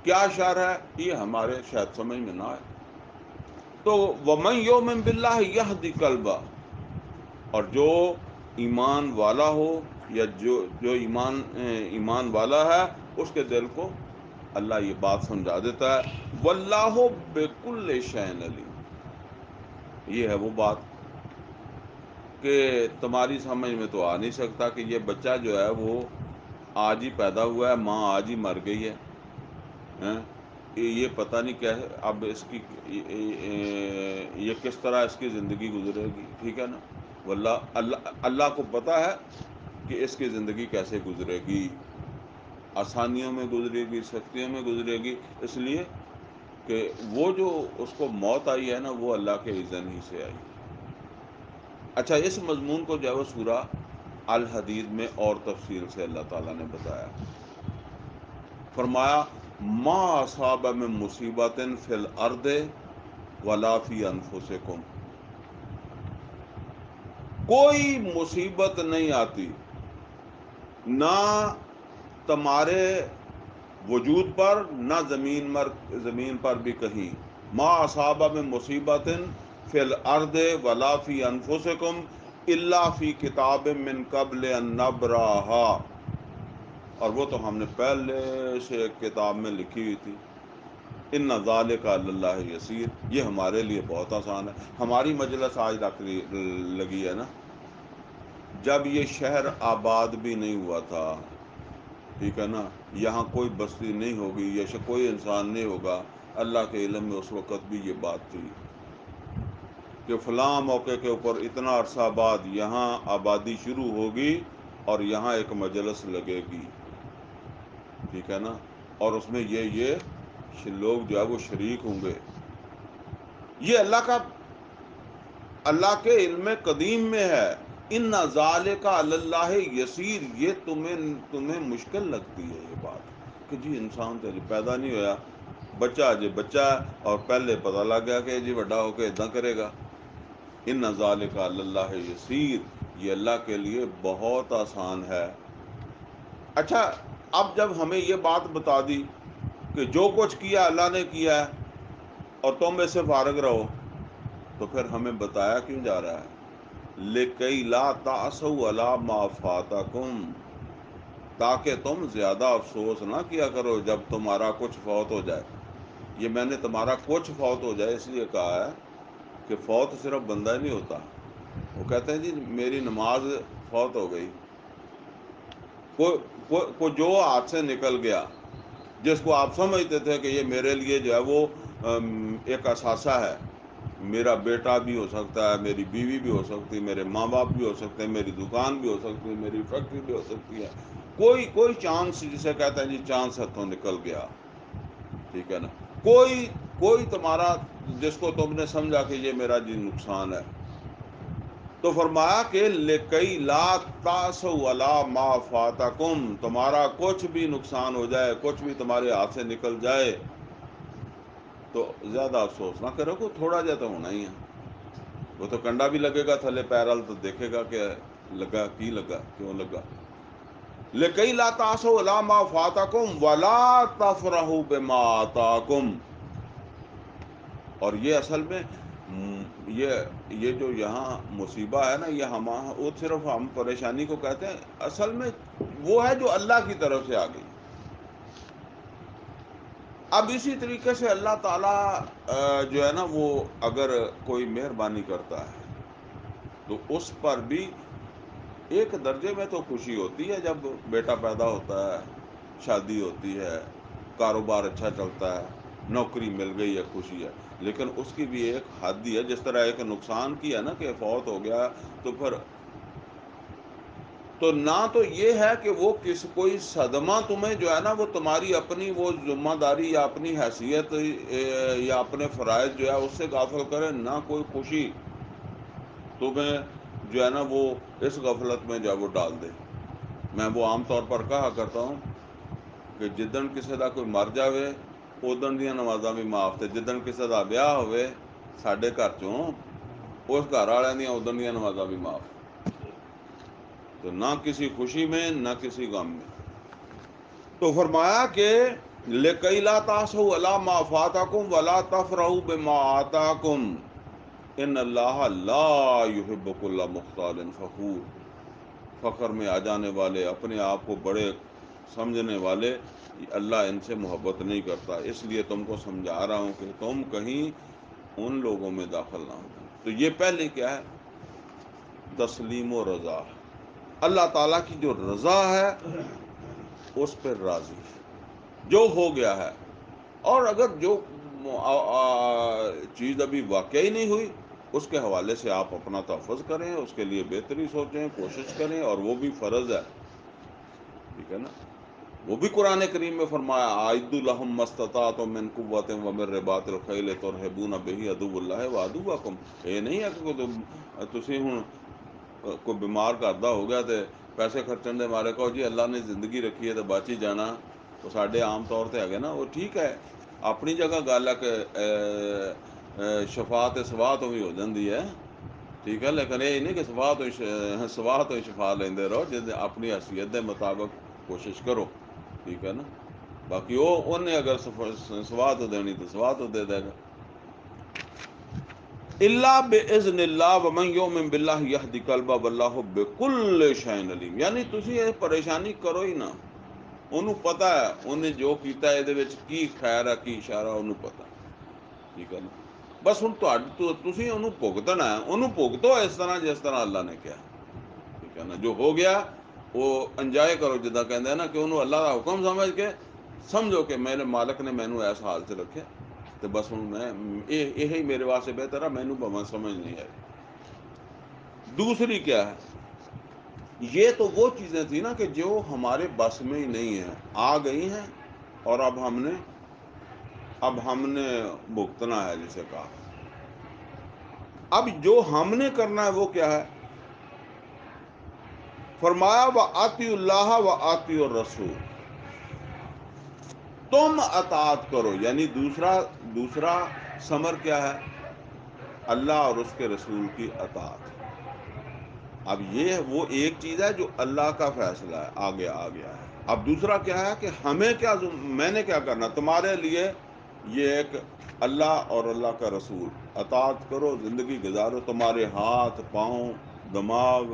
Speaker 1: کیا شر ہے یہ ہمارے شاید سمجھ میں نہ آئے. تو وَمَن يُؤْمِن بِاللَّهِ يَهْدِ قَلْبَهُ. اور جو ایمان والا ہو یا جو ایمان والا ہے اس کے دل کو اللہ یہ بات سمجھا دیتا ہے. واللہ بکل شیء علیم. یہ ہے وہ بات کہ تمہاری سمجھ میں تو آ نہیں سکتا کہ یہ بچہ جو ہے وہ آج ہی پیدا ہوا ہے، ماں آج ہی مر گئی ہے. یہ پتہ نہیں کیا ہے اب اس کی یہ کس طرح اس کی زندگی گزرے گی. ٹھیک ہے نا. واللہ اللہ کو پتہ ہے کہ اس کی زندگی کیسے گزرے گی، آسانیوں میں گزرے گی، سختیوں میں گزرے گی. اس لیے کہ وہ جو اس کو موت آئی ہے نا وہ اللہ کے اذن ہی سے آئی. اچھا، اس مضمون کو جو ہے وہ سورہ الحدید میں اور تفصیل سے اللہ تعالیٰ نے بتایا. فرمایا ما اصاب من مصیبت فی الارض ولا فی انفسکم. کوئی مصیبت نہیں آتی نہ تمہارے وجود پر نہ زمین پر بھی کہیں. ما اصاب من مصیبت فی الارض ولا فی انفسکم الا فی کتاب من قبل ان نبرأها. اور وہ تو ہم نے پہلے سے ایک کتاب میں لکھی ہوئی تھی. ان ذالک علی اللہ یسیر. یہ ہمارے لیے بہت آسان ہے. ہماری مجلس آج لگی ہے نا، جب یہ شہر آباد بھی نہیں ہوا تھا. ٹھیک ہے نا. یہاں کوئی بستی نہیں ہوگی یا کوئی انسان نہیں ہوگا. اللہ کے علم میں اس وقت بھی یہ بات تھی کہ فلاں موقع کے اوپر اتنا عرصہ بعد یہاں آبادی شروع ہوگی اور یہاں ایک مجلس لگے گی. ٹھیک ہے نا. اور اس میں یہ لوگ جو ہے وہ شریک ہوں گے. یہ اللہ کے علم قدیم میں ہے. ان ذالک علی اللہ یسیر. یہ تمہیں مشکل لگتی ہے یہ بات کہ جی انسان تو جی پیدا نہیں ہوا، بچہ جی بچہ ہے اور پہلے پتہ لگ گیا کہ جی بڑا ہو کے اداں کرے گا. ان ذالک علی اللہ یسیر. یہ اللہ کے لیے بہت آسان ہے. اچھا، اب جب ہمیں یہ بات بتا دی کہ جو کچھ کیا اللہ نے کیا ہے اور تم اس سے فارغ رہو، تو پھر ہمیں بتایا کیوں جا رہا ہے؟ لِكَيْ لَا تَعْسَوْا عَلَىٰ مَا فَاتَكُمْ. تاکہ تم زیادہ افسوس نہ کیا کرو جب تمہارا کچھ فوت ہو جائے. یہ میں نے تمہارا کچھ فوت ہو جائے اس لیے کہا ہے کہ فوت صرف بندہ نہیں ہوتا. وہ کہتے ہیں جی میری نماز فوت ہو گئی، کوئی جو ہاتھ سے نکل گیا جس کو آپ سمجھتے تھے کہ یہ میرے لیے جو ہے وہ ایک اثاثہ ہے، میرا بیٹا بھی ہو سکتا ہے، میری بیوی بھی ہو سکتی ہے، میرے ماں باپ بھی ہو سکتے ہیں، میری دکان بھی ہو سکتی ہے، میری فیکٹری بھی ہو سکتی ہے، کوئی چانس جسے کہتے ہیں جی چانس ہاتھوں نکل گیا، ٹھیک ہے نا، کوئی تمہارا جس کو تم نے سمجھا کہ یہ میرا جی نقصان ہے، تو فرمایا کہ لکئی لا تاسوا علی ما فاتکم، تمہارا کچھ بھی نقصان ہو جائے، کچھ بھی تمہارے ہاتھ سے نکل جائے تو زیادہ افسوس نہ کرو، کو تھوڑا جا تو ہونا ہی ہے. وہ تو کنڈا بھی لگے گا تھلے پیرل تو دیکھے گا کہ لگا کی لگا کیوں لگا. لکئی لا تاسوا علی ما فاتکم ولا تفرحوا بما آتاکم. اور یہ اصل میں یہ جو یہاں مصیبہ ہے نا، یہ وہ صرف ہم پریشانی کو کہتے ہیں، اصل میں وہ ہے جو اللہ کی طرف سے آ گئی. اب اسی طریقے سے اللہ تعالیٰ جو ہے نا وہ اگر کوئی مہربانی کرتا ہے تو اس پر بھی ایک درجے میں تو خوشی ہوتی ہے جب بیٹا پیدا ہوتا ہے، شادی ہوتی ہے، کاروبار اچھا چلتا ہے، نوکری مل گئی ہے، خوشی ہے، لیکن اس کی بھی ایک حد ہی ہے. جس طرح ایک نقصان کی ہے نا کہ فوت ہو گیا تو پھر تو نہ تو یہ ہے کہ وہ کوئی صدمہ تمہیں جو ہے نا وہ تمہاری اپنی وہ ذمہ داری یا اپنی حیثیت یا اپنے فرائض جو ہے اس سے غافل کرے، نہ کوئی خوشی تمہیں جو ہے نا وہ اس غفلت میں جو ہے وہ ڈال دے. میں وہ عام طور پر کہا کرتا ہوں کہ جدن کسی دا کوئی مر جاوے ادن دیا نمازاں بھی معاف تھے، جدن کسی دا بیاہ ہوئے ساڈے گھر چوں اس گھر والوں دیا ادن دیا نمازاں بھی معاف. تو نہ کسی خوشی میں نہ کسی غم میں. تو فرمایا کہ لکئی لا تاسوا علی ما فاتکم ولا تفرحوا بما آتاکم ان اللہ لا یحب کل مختال فخور. فخر میں آ جانے والے، اپنے آپ کو بڑے سمجھنے والے، اللہ ان سے محبت نہیں کرتا. اس لیے تم کو سمجھا رہا ہوں کہ تم کہیں ان لوگوں میں داخل نہ ہو. تو یہ پہلے کیا ہے؟ تسلیم و رضا. اللہ تعالیٰ کی جو رضا ہے اس پہ راضی، جو ہو گیا ہے. اور اگر جو چیز ابھی واقعی نہیں ہوئی اس کے حوالے سے آپ اپنا تحفظ کریں، اس کے لیے بہتری سوچیں، کوشش کریں، اور وہ بھی فرض ہے، ٹھیک ہے نا. وہ بھی قرآن کریم میں فرمایا اعدوا لهم ما استطعتم من قوة ومن رباط الخیل ترہبون به عدو اللہ وعدوکم. یہ نہیں ہے کہ تسی ہن کوئی بیمار کردا ہو گیا تے پیسے خرچن دے مارے کہو جی اللہ نے زندگی رکھی ہے تو بچ ہی جانا. وہ ساڈے عام طور تے ہے نا، وہ ٹھیک ہے اپنی جگہ گل ہے کہ شفا تے سواہ تو بھی ہو جاندی ہے، ٹھیک ہے، لیکن یہ نہیں کہ سواہ تو شفا لیندے رہو، جس اپنی حیثیت دے مطابق کوشش کرو، ٹھیک ہے نا. باقی وہ انہیں اگر سواہ تو دینی تو سواہ تو دے دے گا. اللہ باذن اللہ ومن یؤمن باللہ یہد قلبہ واللہ بکل شیء علیم. یعنی تسی یہ پریشانی کرو ہی نہ، انہوں پتہ ہے انہیں جو کیتا ہے یہ کی خیر ہے کی اشارہ انہوں پتہ، ٹھیک ہے نا. بس ہوں تسی انہوں بھگتنا ہے، انہوں بھگتو اس طرح جس طرح اللہ نے کیا، ٹھیک ہے نا. جو ہو گیا وہ انجوائے کرو، جدا کہندے ہیں نا کہ انہوں اللہ کا حکم سمجھ کے سمجھو کہ میرے مالک نے مینوں ایسا حال سے رکھے تو بس ہوں میں یہی میرے واسطے بہتر ہے، مینوں بھاویں سمجھ نہیں آئی. دوسری کیا ہے؟ یہ تو وہ چیزیں تھیں نا کہ جو ہمارے بس میں ہی نہیں ہیں، آ گئی ہیں اور اب ہم نے بھگتنا ہے جسے کہا. اب جو ہم نے کرنا ہے وہ کیا ہے؟ فرمایا وَأَطِیعُوا اللَّهَ وَأَطِیعُوا الرَّسُولَ. تم اطاعت کرو، یعنی دوسرا ثمر کیا ہے؟ اللہ اور اس کے رسول کی اطاعت. اب یہ وہ ایک چیز ہے جو اللہ کا فیصلہ ہے، آ گیا ہے. اب دوسرا کیا ہے کہ ہمیں میں نے کیا کرنا تمہارے لیے؟ یہ ایک اللہ اور اللہ کا رسول اطاعت کرو، زندگی گزارو. تمہارے ہاتھ، پاؤں، دماغ،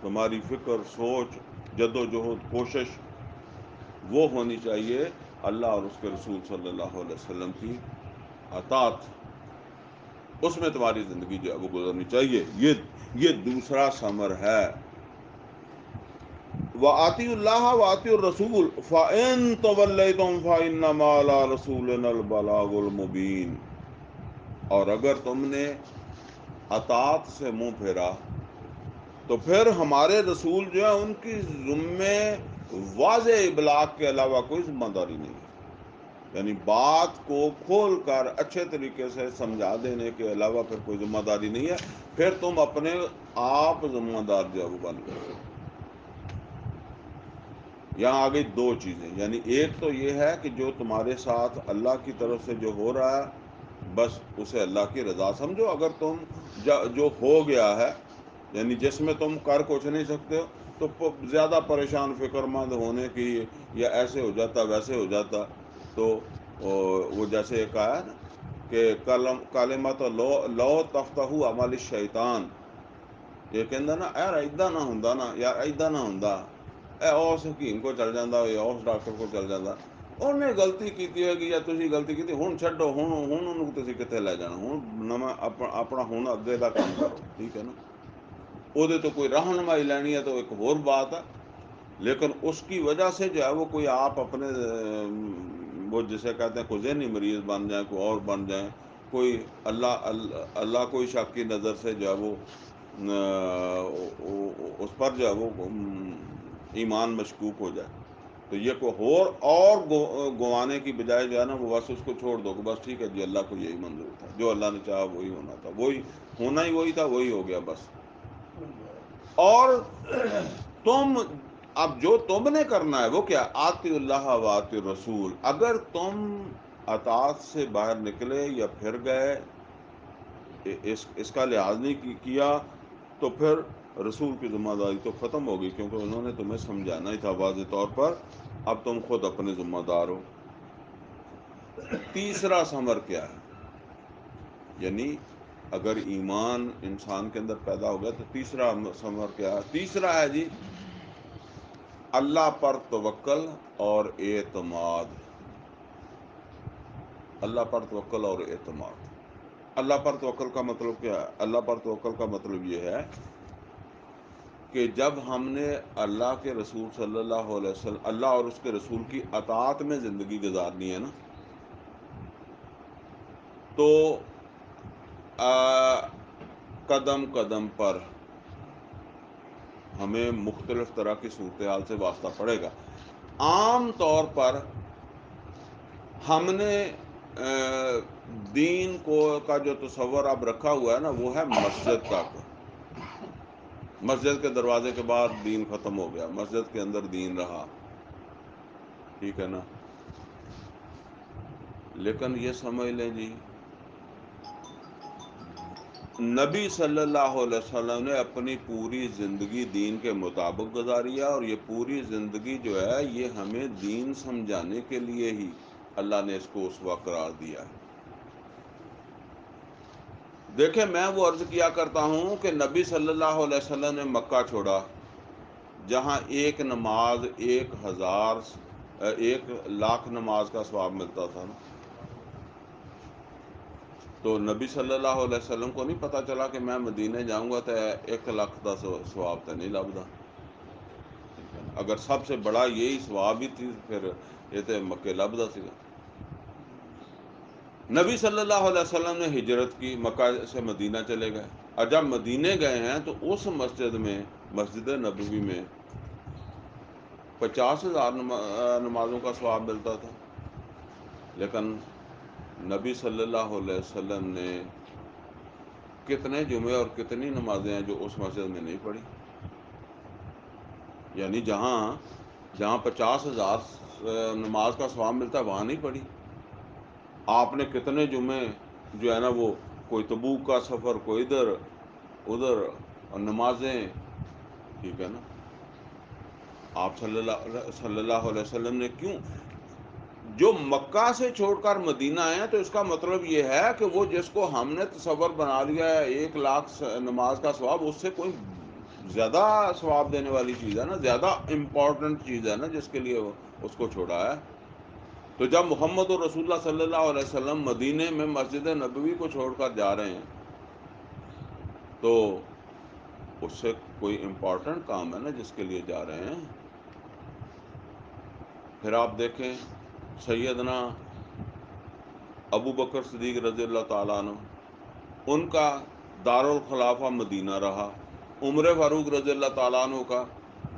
Speaker 1: تمہاری فکر، سوچ جد و جہد کوشش وہ ہونی چاہیے اللہ اور اس کے رسول صلی اللہ علیہ وسلم کی اطاعت، اس میں تمہاری زندگی جو ہے وہ گزرنی چاہیے. یہ دوسرا ثمر ہے. وَآتِيُوا اللَّهَ وَآتِيُوا الرَّسُولَ فَإِن تَوَلَّيْتُمْ فَإِنَّمَا عَلَىٰ رَسُولِنَا الْبَلَاغُ الْمُبِينُ. اور اگر تم نے اطاعت سے منہ پھیرا تو پھر ہمارے رسول جو ہے ان کی ذمے واضح ابلاغ کے علاوہ کوئی ذمہ داری نہیں ہے. یعنی بات کو کھول کر اچھے طریقے سے سمجھا دینے کے علاوہ پھر کوئی ذمہ داری نہیں ہے. پھر تم اپنے آپ ذمہ دار جو ہے وہ بن گئے. یہاں آگئی دو چیزیں، یعنی ایک تو یہ ہے کہ جو تمہارے ساتھ اللہ کی طرف سے جو ہو رہا ہے بس اسے اللہ کی رضا سمجھو. اگر تم جو ہو گیا ہے یعنی جس میں تم کر کچھ نہیں سکتے ہو تو زیادہ پریشان فکر مند ہونے کی یا ایسے ہو جاتا ویسے ہو جاتا. تو وہ جیسے ایک آیا نا کہ کلمت لو تفتح عمل الشیطان، یہ کہندا نا یار ایداں نہ ہوندا نا، یار ایداں نہ ہوندا، اے اس حکیم کو چل جاندہ یا اس ڈاکٹر کو چل جاندہ، انہیں غلطی کیتی ہوگی یا تسی غلطی کیتی، ہن چھڈو، ہن انہوں تسی کتے لے جانا، ہن نواں اپنا ہن اگے دا کام کرو. ٹھیک ہے نا. وہ تو کوئی رہنمائی لینی ہے تو ایک اور بات ہے، لیکن اس کی وجہ سے جو ہے وہ کوئی آپ اپنے وہ جسے کہتے ہیں کوئی ذہنی مریض بن جائیں، کوئی اور بن جائیں، کوئی اللہ کوئی شک کی نظر سے جو ہے وہ اس پر جو ہے وہ ایمان مشکوک ہو جائے تو یہ کوئی اور گوانے کی بجائے جو ہے نا وہ بس اس کو چھوڑ دو کہ بس ٹھیک ہے جی اللہ کو یہی منظور تھا، جو اللہ نے چاہا وہی ہونا تھا، وہی ہونا ہی وہی تھا، وہی ہو گیا بس. اور تم اب جو تم نے کرنا ہے وہ کیا؟ آتی اللہ و آتی الرسول. اگر تم اطاعت سے باہر نکلے یا پھر گئے، اس کا لحاظ نہیں کیا تو پھر رسول کی ذمہ داری تو ختم ہوگی، کیونکہ انہوں نے تمہیں سمجھانا ہی تھا واضح طور پر. اب تم خود اپنے ذمہ دار ہو. تیسرا ثمر کیا ہے؟ یعنی اگر ایمان انسان کے اندر پیدا ہو گیا تو تیسرا ثمر کیا ہے؟ تیسرا ہے جی اللہ پر توکل اور اعتماد. اللہ پر توکل اور اعتماد. اللہ پر توکل کا مطلب کیا ہے؟ اللہ پر توکل کا مطلب یہ ہے کہ جب ہم نے اللہ کے رسول صلی اللہ علیہ وسلم، اللہ اور اس کے رسول کی اطاعت میں زندگی گزارنی ہے نا، تو قدم قدم پر ہمیں مختلف طرح کی صورتحال سے واسطہ پڑے گا. عام طور پر ہم نے دین کا جو تصور اب رکھا ہوا ہے نا وہ ہے مسجد تک. مسجد کے دروازے کے بعد دین ختم ہو گیا، مسجد کے اندر دین رہا. ٹھیک ہے نا. لیکن یہ سمجھ لیں جی نبی صلی اللہ علیہ وسلم نے اپنی پوری زندگی دین کے مطابق گزاری ہے، اور یہ پوری زندگی جو ہے یہ ہمیں دین سمجھانے کے لیے ہی اللہ نے اس کو اسوہ قرار دیا ہے. دیکھیں میں وہ عرض کیا کرتا ہوں کہ نبی صلی اللہ علیہ وسلم نے مکہ چھوڑا جہاں ایک نماز 1,00,000 نماز کا ثواب ملتا تھا نا. تو نبی صلی اللہ علیہ وسلم کو نہیں پتا چلا کہ میں مدینے جاؤں گا تو 1,00,000 کا ثواب تو نہیں لبدا. اگر سب سے بڑا یہی ثواب ہی تھی پھر یہ تو مکے لبدا سی. نبی صلی اللہ علیہ وسلم نے ہجرت کی، مکہ سے مدینہ چلے گئے، اور جب مدینے گئے ہیں تو اس مسجد میں، مسجد نبوی میں 50,000 نمازوں کا ثواب ملتا تھا. لیکن نبی صلی اللہ علیہ وسلم نے کتنے جمعے اور کتنی نمازیں ہیں جو اس مسجد میں نہیں پڑھی. یعنی جہاں 50,000 نماز کا ثواب ملتا ہے وہاں نہیں پڑھی. آپ نے کتنے جمعے جو ہے نا وہ کوئی تبوک کا سفر، کوئی ادھر اور نمازیں. ٹھیک ہے نا. آپ صلی اللہ علیہ وسلم نے کیوں جو مکہ سے چھوڑ کر مدینہ آئے ہیں تو اس کا مطلب یہ ہے کہ وہ جس کو ہم نے تصور بنا لیا ہے 1,00,000 نماز کا ثواب، اس سے کوئی زیادہ ثواب دینے والی چیز ہے نا، زیادہ امپورٹنٹ چیز ہے نا، جس کے لیے اس کو چھوڑا ہے۔ تو جب محمد رسول اللہ صلی اللہ علیہ وسلم مدینے میں مسجد نبوی کو چھوڑ کر جا رہے ہیں تو اس سے کوئی امپورٹنٹ کام ہے نا جس کے لیے جا رہے ہیں۔ پھر آپ دیکھیں سیدنا ابو بکر صدیق رضی اللہ تعالیٰ عنہ، ان کا دارالخلافہ مدینہ رہا، عمر فاروق رضی اللہ تعالیٰ عنہ کا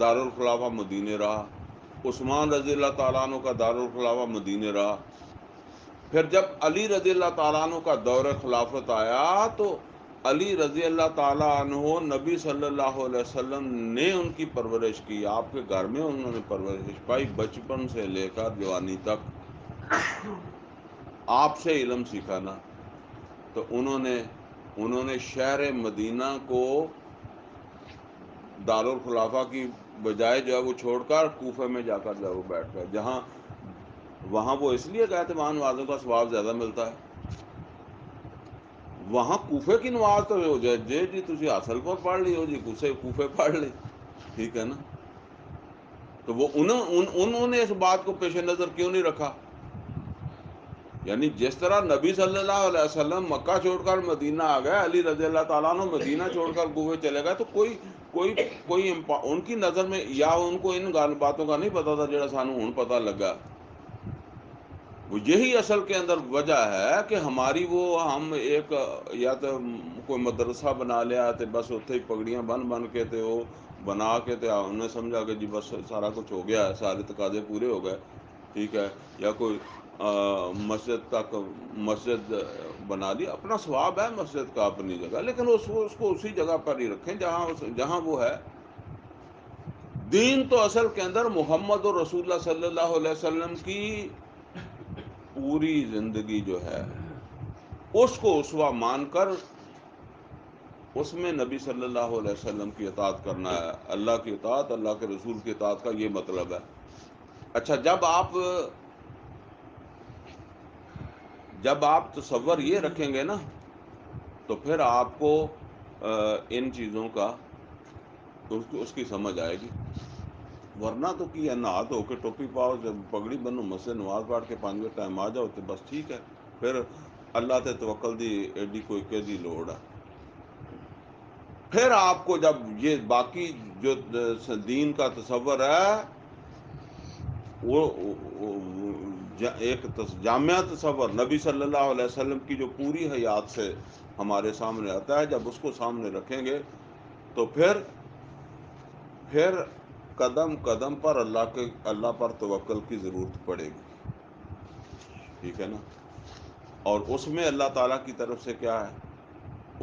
Speaker 1: دارالخلافہ مدینہ رہا، عثمان رضی اللہ تعالیٰ عنہ کا دارالخلافہ مدینہ رہا۔ پھر جب علی رضی اللہ تعالیٰ عنہ کا دور خلافت آیا تو علی رضی اللہ تعالیٰ عنہ نبی صلی اللہ علیہ وسلم نے ان کی پرورش کی، آپ کے گھر میں انہوں نے پرورش پائی، بچپن سے لے کر جوانی تک آپ سے علم سیکھا نا۔ تو انہوں نے شہر مدینہ کو دارالخلافہ کی بجائے جو ہے وہ چھوڑ کر کوفہ میں جا کر جو ہے وہ بیٹھ گئے، جہاں وہاں وہ اس لیے گئے تھے وہاں نمازوں کا ثواب زیادہ ملتا ہے۔ وہاں کوفے کی نماز تو ہو جائے جی تسی اصل پر پڑھ لی ہو جی کوفے پڑھ لی، ٹھیک ہے نا۔ تو وہ انہوں نے اس بات کو پیش نظر کیوں نہیں رکھا؟ یعنی جس طرح نبی صلی اللہ علیہ وسلم مکہ چھوڑ کر مدینہ آ گئے، علی رضی اللہ تعالیٰ عنہ مدینہ چھوڑ کر کوفے چلے گئے، تو کوئی ان کی نظر میں یا ان کو ان باتوں کا نہیں پتا تھا جڑا سانو ہن پتہ لگا۔ وہ یہی اصل کے اندر وجہ ہے کہ ہماری ہم ایک یا تو کوئی مدرسہ بنا لیا تے بس اتنے ہی پگڑیاں بن کے تے وہ بنا کے تے انہیں سمجھا کہ جی بس سارا کچھ ہو گیا ہے، سارے تقاضے پورے ہو گئے، ٹھیک ہے۔ یا کوئی مسجد بنا لی، اپنا ثواب ہے مسجد کا اپنی جگہ، لیکن اس کو اسی جگہ پر ہی رکھیں جہاں وہ ہے۔ دین تو اصل کے اندر محمد رسول اللہ صلی اللہ علیہ وسلم کی پوری زندگی جو ہے اس کو اسوہ مان کر اس میں نبی صلی اللہ علیہ وسلم کی اطاعت کرنا ہے، اللہ کی اطاعت، اللہ کے رسول کی اطاعت کا یہ مطلب ہے۔ اچھا، جب آپ تصور یہ رکھیں گے نا تو پھر آپ کو ان چیزوں کا اس کی سمجھ آئے گی۔ ورنہ تو کی ہے، نہا دھو کے ٹوپی پاؤ، جب پگڑی بنو، مسجد نماز پڑھ کے 5 بجے ٹائم آ جاؤ تو بس ٹھیک ہے، پھر اللہ تے توکل دی ایڈی کوئی کہدی لوڑ ہے۔ پھر آپ کو جب یہ باقی جو دین کا تصور ہے وہ ایک جامعہ تصور نبی صلی اللہ علیہ وسلم کی جو پوری حیات سے ہمارے سامنے آتا ہے، جب اس کو سامنے رکھیں گے تو پھر قدم قدم پر اللہ پر توکل کی ضرورت پڑے گی، ٹھیک ہے نا۔ اور اس میں اللہ تعالیٰ کی طرف سے کیا ہے،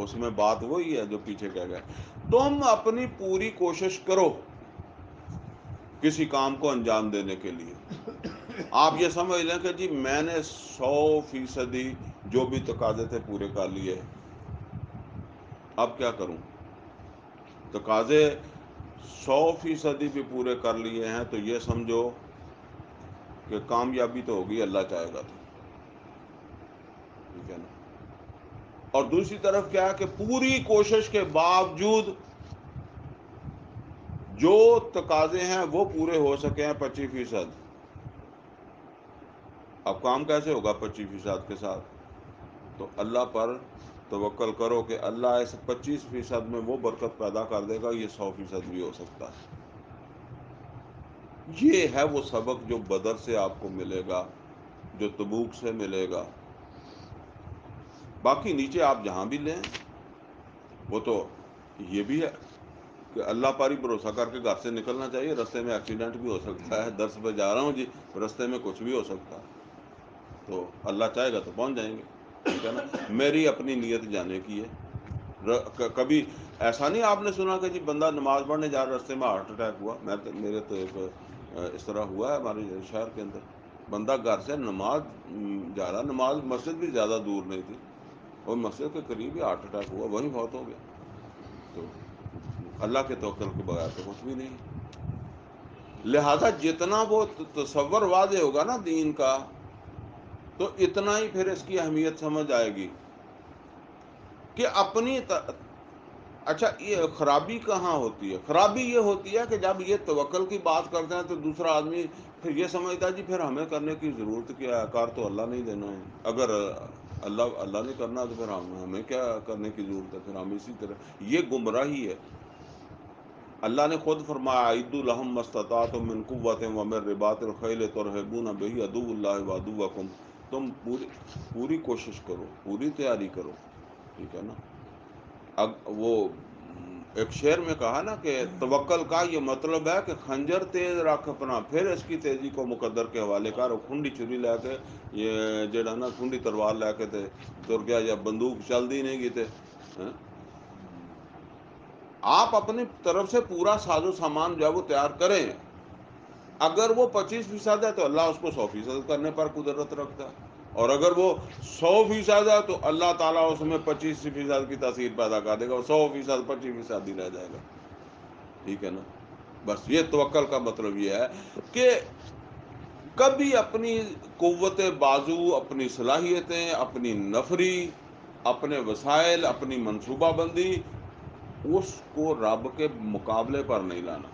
Speaker 1: اس میں بات وہی ہے جو پیچھے کہہ گئے، تم اپنی پوری کوشش کرو کسی کام کو انجام دینے کے لیے۔ آپ یہ سمجھ لیں کہ جی میں نے 100% جو بھی تقاضے تھے پورے کر لیے، اب کیا کروں؟ تقاضے 100% بھی پورے کر لیے ہیں تو یہ سمجھو کہ کامیابی تو ہوگی، اللہ چاہے گا تو، ٹھیک ہے نا۔ اور دوسری طرف کیا ہے کہ پوری کوشش کے باوجود جو تقاضے ہیں وہ پورے ہو سکے ہیں 25%، اب کام کیسے ہوگا 25% کے ساتھ؟ تو اللہ پر توکل کرو کہ اللہ اس 25% میں وہ برکت پیدا کر دے گا، یہ 100% بھی ہو سکتا ہے۔ یہ ہے وہ سبق جو بدر سے آپ کو ملے گا، جو تبوک سے ملے گا۔ باقی نیچے آپ جہاں بھی لیں وہ تو یہ بھی ہے کہ اللہ پر ہی بھروسہ کر کے گھر سے نکلنا چاہیے، رستے میں ایکسیڈنٹ بھی ہو سکتا ہے، درس پہ جا رہا ہوں جی رستے میں کچھ بھی ہو سکتا ہے، تو اللہ چاہے گا تو پہنچ جائیں گے، ٹھیک ہے نا۔ میری اپنی نیت جانے کی ہے۔ کبھی ایسا نہیں آپ نے سنا کہ جی بندہ نماز پڑھنے جا رہا رستے میں ہارٹ اٹیک ہوا؟ میرے تو ایک اس طرح ہوا ہے ہمارے شہر کے اندر، بندہ گھر سے نماز جا رہا، نماز مسجد بھی زیادہ دور نہیں تھی، اور مسجد کے قریب ہی ہارٹ اٹیک ہوا، وہیں بہت ہو گیا۔ تو اللہ کے توکل کے بغیر تو کچھ بھی نہیں۔ لہذا جتنا وہ تصور واضح ہوگا نا دین کا تو اتنا ہی پھر اس کی اہمیت سمجھ آئے گی کہ اچھا یہ خرابی کہاں ہوتی ہے؟ خرابی یہ ہوتی ہے کہ جب یہ توکل کی بات کرتے ہیں تو دوسرا آدمی پھر یہ سمجھتا ہے جی پھر ہمیں کرنے کی ضرورت کیا ہے، کار تو اللہ نہیں دینا ہے، اگر اللہ نے کرنا تو پھر ہمیں کیا کرنے کی ضرورت ہے، پھر ہم اسی طرح، یہ گمراہی ہے۔ اللہ نے خود فرمایا اعدوا لہم ما استطعتم من قوۃ ومن رباط الخیل ترہبون بہ عدو اللہ وعدوکم، تم پوری کوشش کرو، پوری تیاری کرو، ٹھیک ہے نا۔ وہ ایک شعر میں کہا نا کہ توکل کا یہ مطلب ہے کہ خنجر تیز رکھ اپنا، پھر اس کی تیزی کو مقدر کے حوالے کر، اور کھنڈی چھری لے کے یہ جڑا نا کھنڈی تلوار لے کے تے تر گیا، یا بندوق چلتی نہیں گی تے ہاں؟ آپ اپنی طرف سے پورا ساز و سامان جو ہے وہ تیار کریں، اگر وہ 25% ہے تو اللہ اس کو 100% کرنے پر قدرت رکھتا ہے، اور اگر وہ 100% ہے تو اللہ تعالیٰ اس میں 25% کی تاثیر پیدا کر دے گا، اور 100% 25% ہی رہ جائے گا، ٹھیک ہے نا۔ بس یہ توکل کا مطلب یہ ہے کہ کبھی اپنی قوت بازو، اپنی صلاحیتیں، اپنی نفری، اپنے وسائل، اپنی منصوبہ بندی، اس کو رب کے مقابلے پر نہیں لانا۔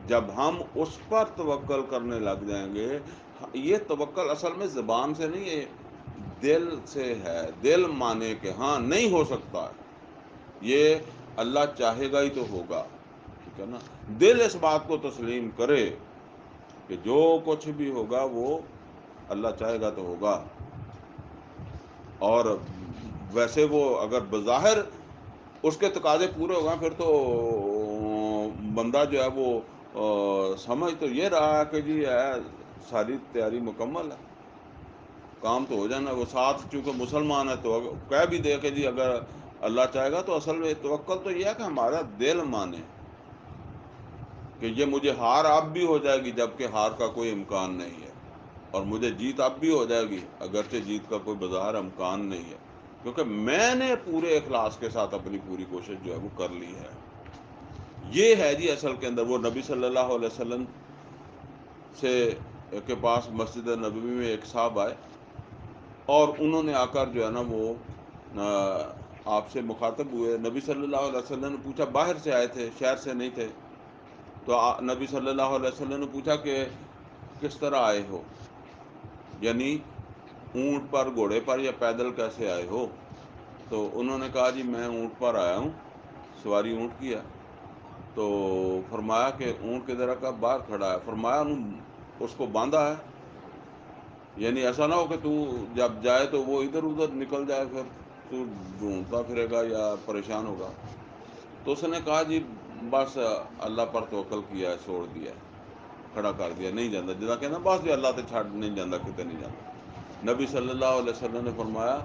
Speaker 1: جب ہم اس پر توکل کرنے لگ جائیں گے، یہ توکل اصل میں زبان سے نہیں ہے، دل سے ہے، دل مانے کہ ہاں نہیں ہو سکتا ہے، یہ اللہ چاہے گا ہی تو ہوگا، ٹھیک ہے نا۔ دل اس بات کو تسلیم کرے کہ جو کچھ بھی ہوگا وہ اللہ چاہے گا تو ہوگا، اور ویسے وہ اگر بظاہر اس کے تقاضے پورے ہو گئے پھر تو بندہ جو ہے وہ سمجھ تو یہ رہا ہے کہ جی ہے ساری تیاری مکمل ہے، کام تو ہو جانا۔ وہ ساتھ چونکہ مسلمان ہے تو کہہ بھی دے کہ جی اگر اللہ چاہے گا، تو اصل میں توکل تو یہ ہے کہ ہمارا دل مانے کہ یہ مجھے ہار اب بھی ہو جائے گی جبکہ ہار کا کوئی امکان نہیں ہے، اور مجھے جیت اب بھی ہو جائے گی اگرچہ جیت کا کوئی بظاہر امکان نہیں ہے، کیونکہ میں نے پورے اخلاص کے ساتھ اپنی پوری کوشش جو ہے وہ کر لی ہے۔ یہ ہے جی اصل کے اندر۔ وہ نبی صلی اللہ علیہ وسلم سے کے پاس مسجد نبوی میں ایک صاحب آئے، اور انہوں نے آ کر جو ہے نا وہ آپ سے مخاطب ہوئے۔ نبی صلی اللہ علیہ وسلم نے پوچھا، باہر سے آئے تھے، شہر سے نہیں تھے، تو نبی صلی اللہ علیہ وسلم نے پوچھا کہ کس طرح آئے ہو، یعنی اونٹ پر، گھوڑے پر، یا پیدل کیسے آئے ہو؟ تو انہوں نے کہا جی میں اونٹ پر آیا ہوں، سواری اونٹ کی ہے۔ تو فرمایا کہ اونٹ کی طرح کا باہر کھڑا ہے، فرمایا اس کو باندھا ہے، یعنی ایسا نہ ہو کہ تو جب جائے تو وہ ادھر ادھر نکل جائے، پھر تو ڈھونڈتا پھرے گا یا پریشان ہوگا۔ تو اس نے کہا جی بس اللہ پر توکل کیا ہے، چھوڑ دیا ہے، کھڑا کر دیا، نہیں جانا، جدا کہنا بس جی اللہ تے چھڑ نہیں جانا، کتے نہیں جانا۔ نبی صلی اللہ علیہ وسلم نے فرمایا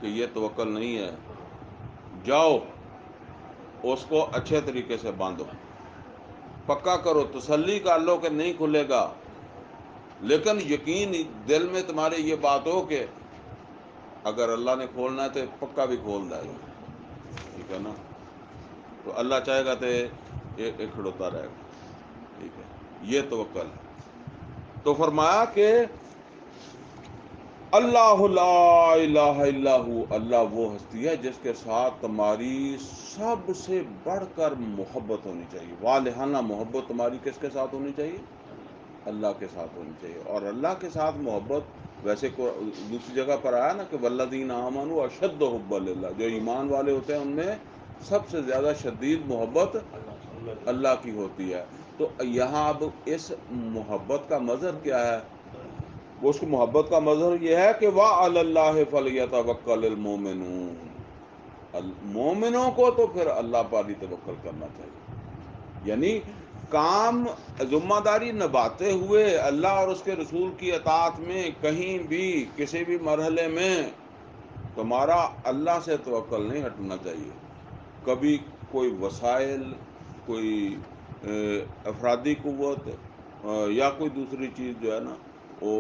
Speaker 1: کہ یہ توکل نہیں ہے، جاؤ اس کو اچھے طریقے سے باندھو، پکا کرو، تسلی کر لو کہ نہیں کھلے گا، لیکن یقین دل میں تمہارے یہ بات ہو کہ اگر اللہ نے کھولنا ہے تو پکا بھی کھول دے گا، ٹھیک ہے نا۔ تو اللہ چاہے گا تو یہ کھڑوتا رہے گا، ٹھیک ہے، یہ توکل ہے۔ تو فرمایا کہ اللہ لا الہ الا ہو، اللہ وہ ہستی ہے جس کے ساتھ تمہاری سب سے بڑھ کر محبت ہونی چاہیے، والہانہ محبت تمہاری کس کے ساتھ ہونی چاہیے؟ اللہ کے ساتھ ہونی چاہیے۔ اور اللہ کے ساتھ محبت ویسے دوسری جگہ پر آیا نا کہ والذین آمنوا اشد حبا للہ، جو ایمان والے ہوتے ہیں ان میں سب سے زیادہ شدید محبت اللہ کی ہوتی ہے۔ تو یہاں اب اس محبت کا مظہر کیا ہے؟ اس کی محبت کا مظہر یہ ہے کہ وَعَلَى اللَّهِ فَلْيَتَوَكَّلِ الْمُؤْمِنُونَ، مومنوں کو تو پھر اللہ پر ہی توکل کرنا چاہیے، یعنی کام ذمہ داری نبھاتے ہوئے اللہ اور اس کے رسول کی اطاعت میں کہیں بھی کسی بھی مرحلے میں تمہارا اللہ سے توکل نہیں ہٹنا چاہیے۔ کبھی کوئی وسائل، کوئی افرادی قوت یا کوئی دوسری چیز جو ہے نا وہ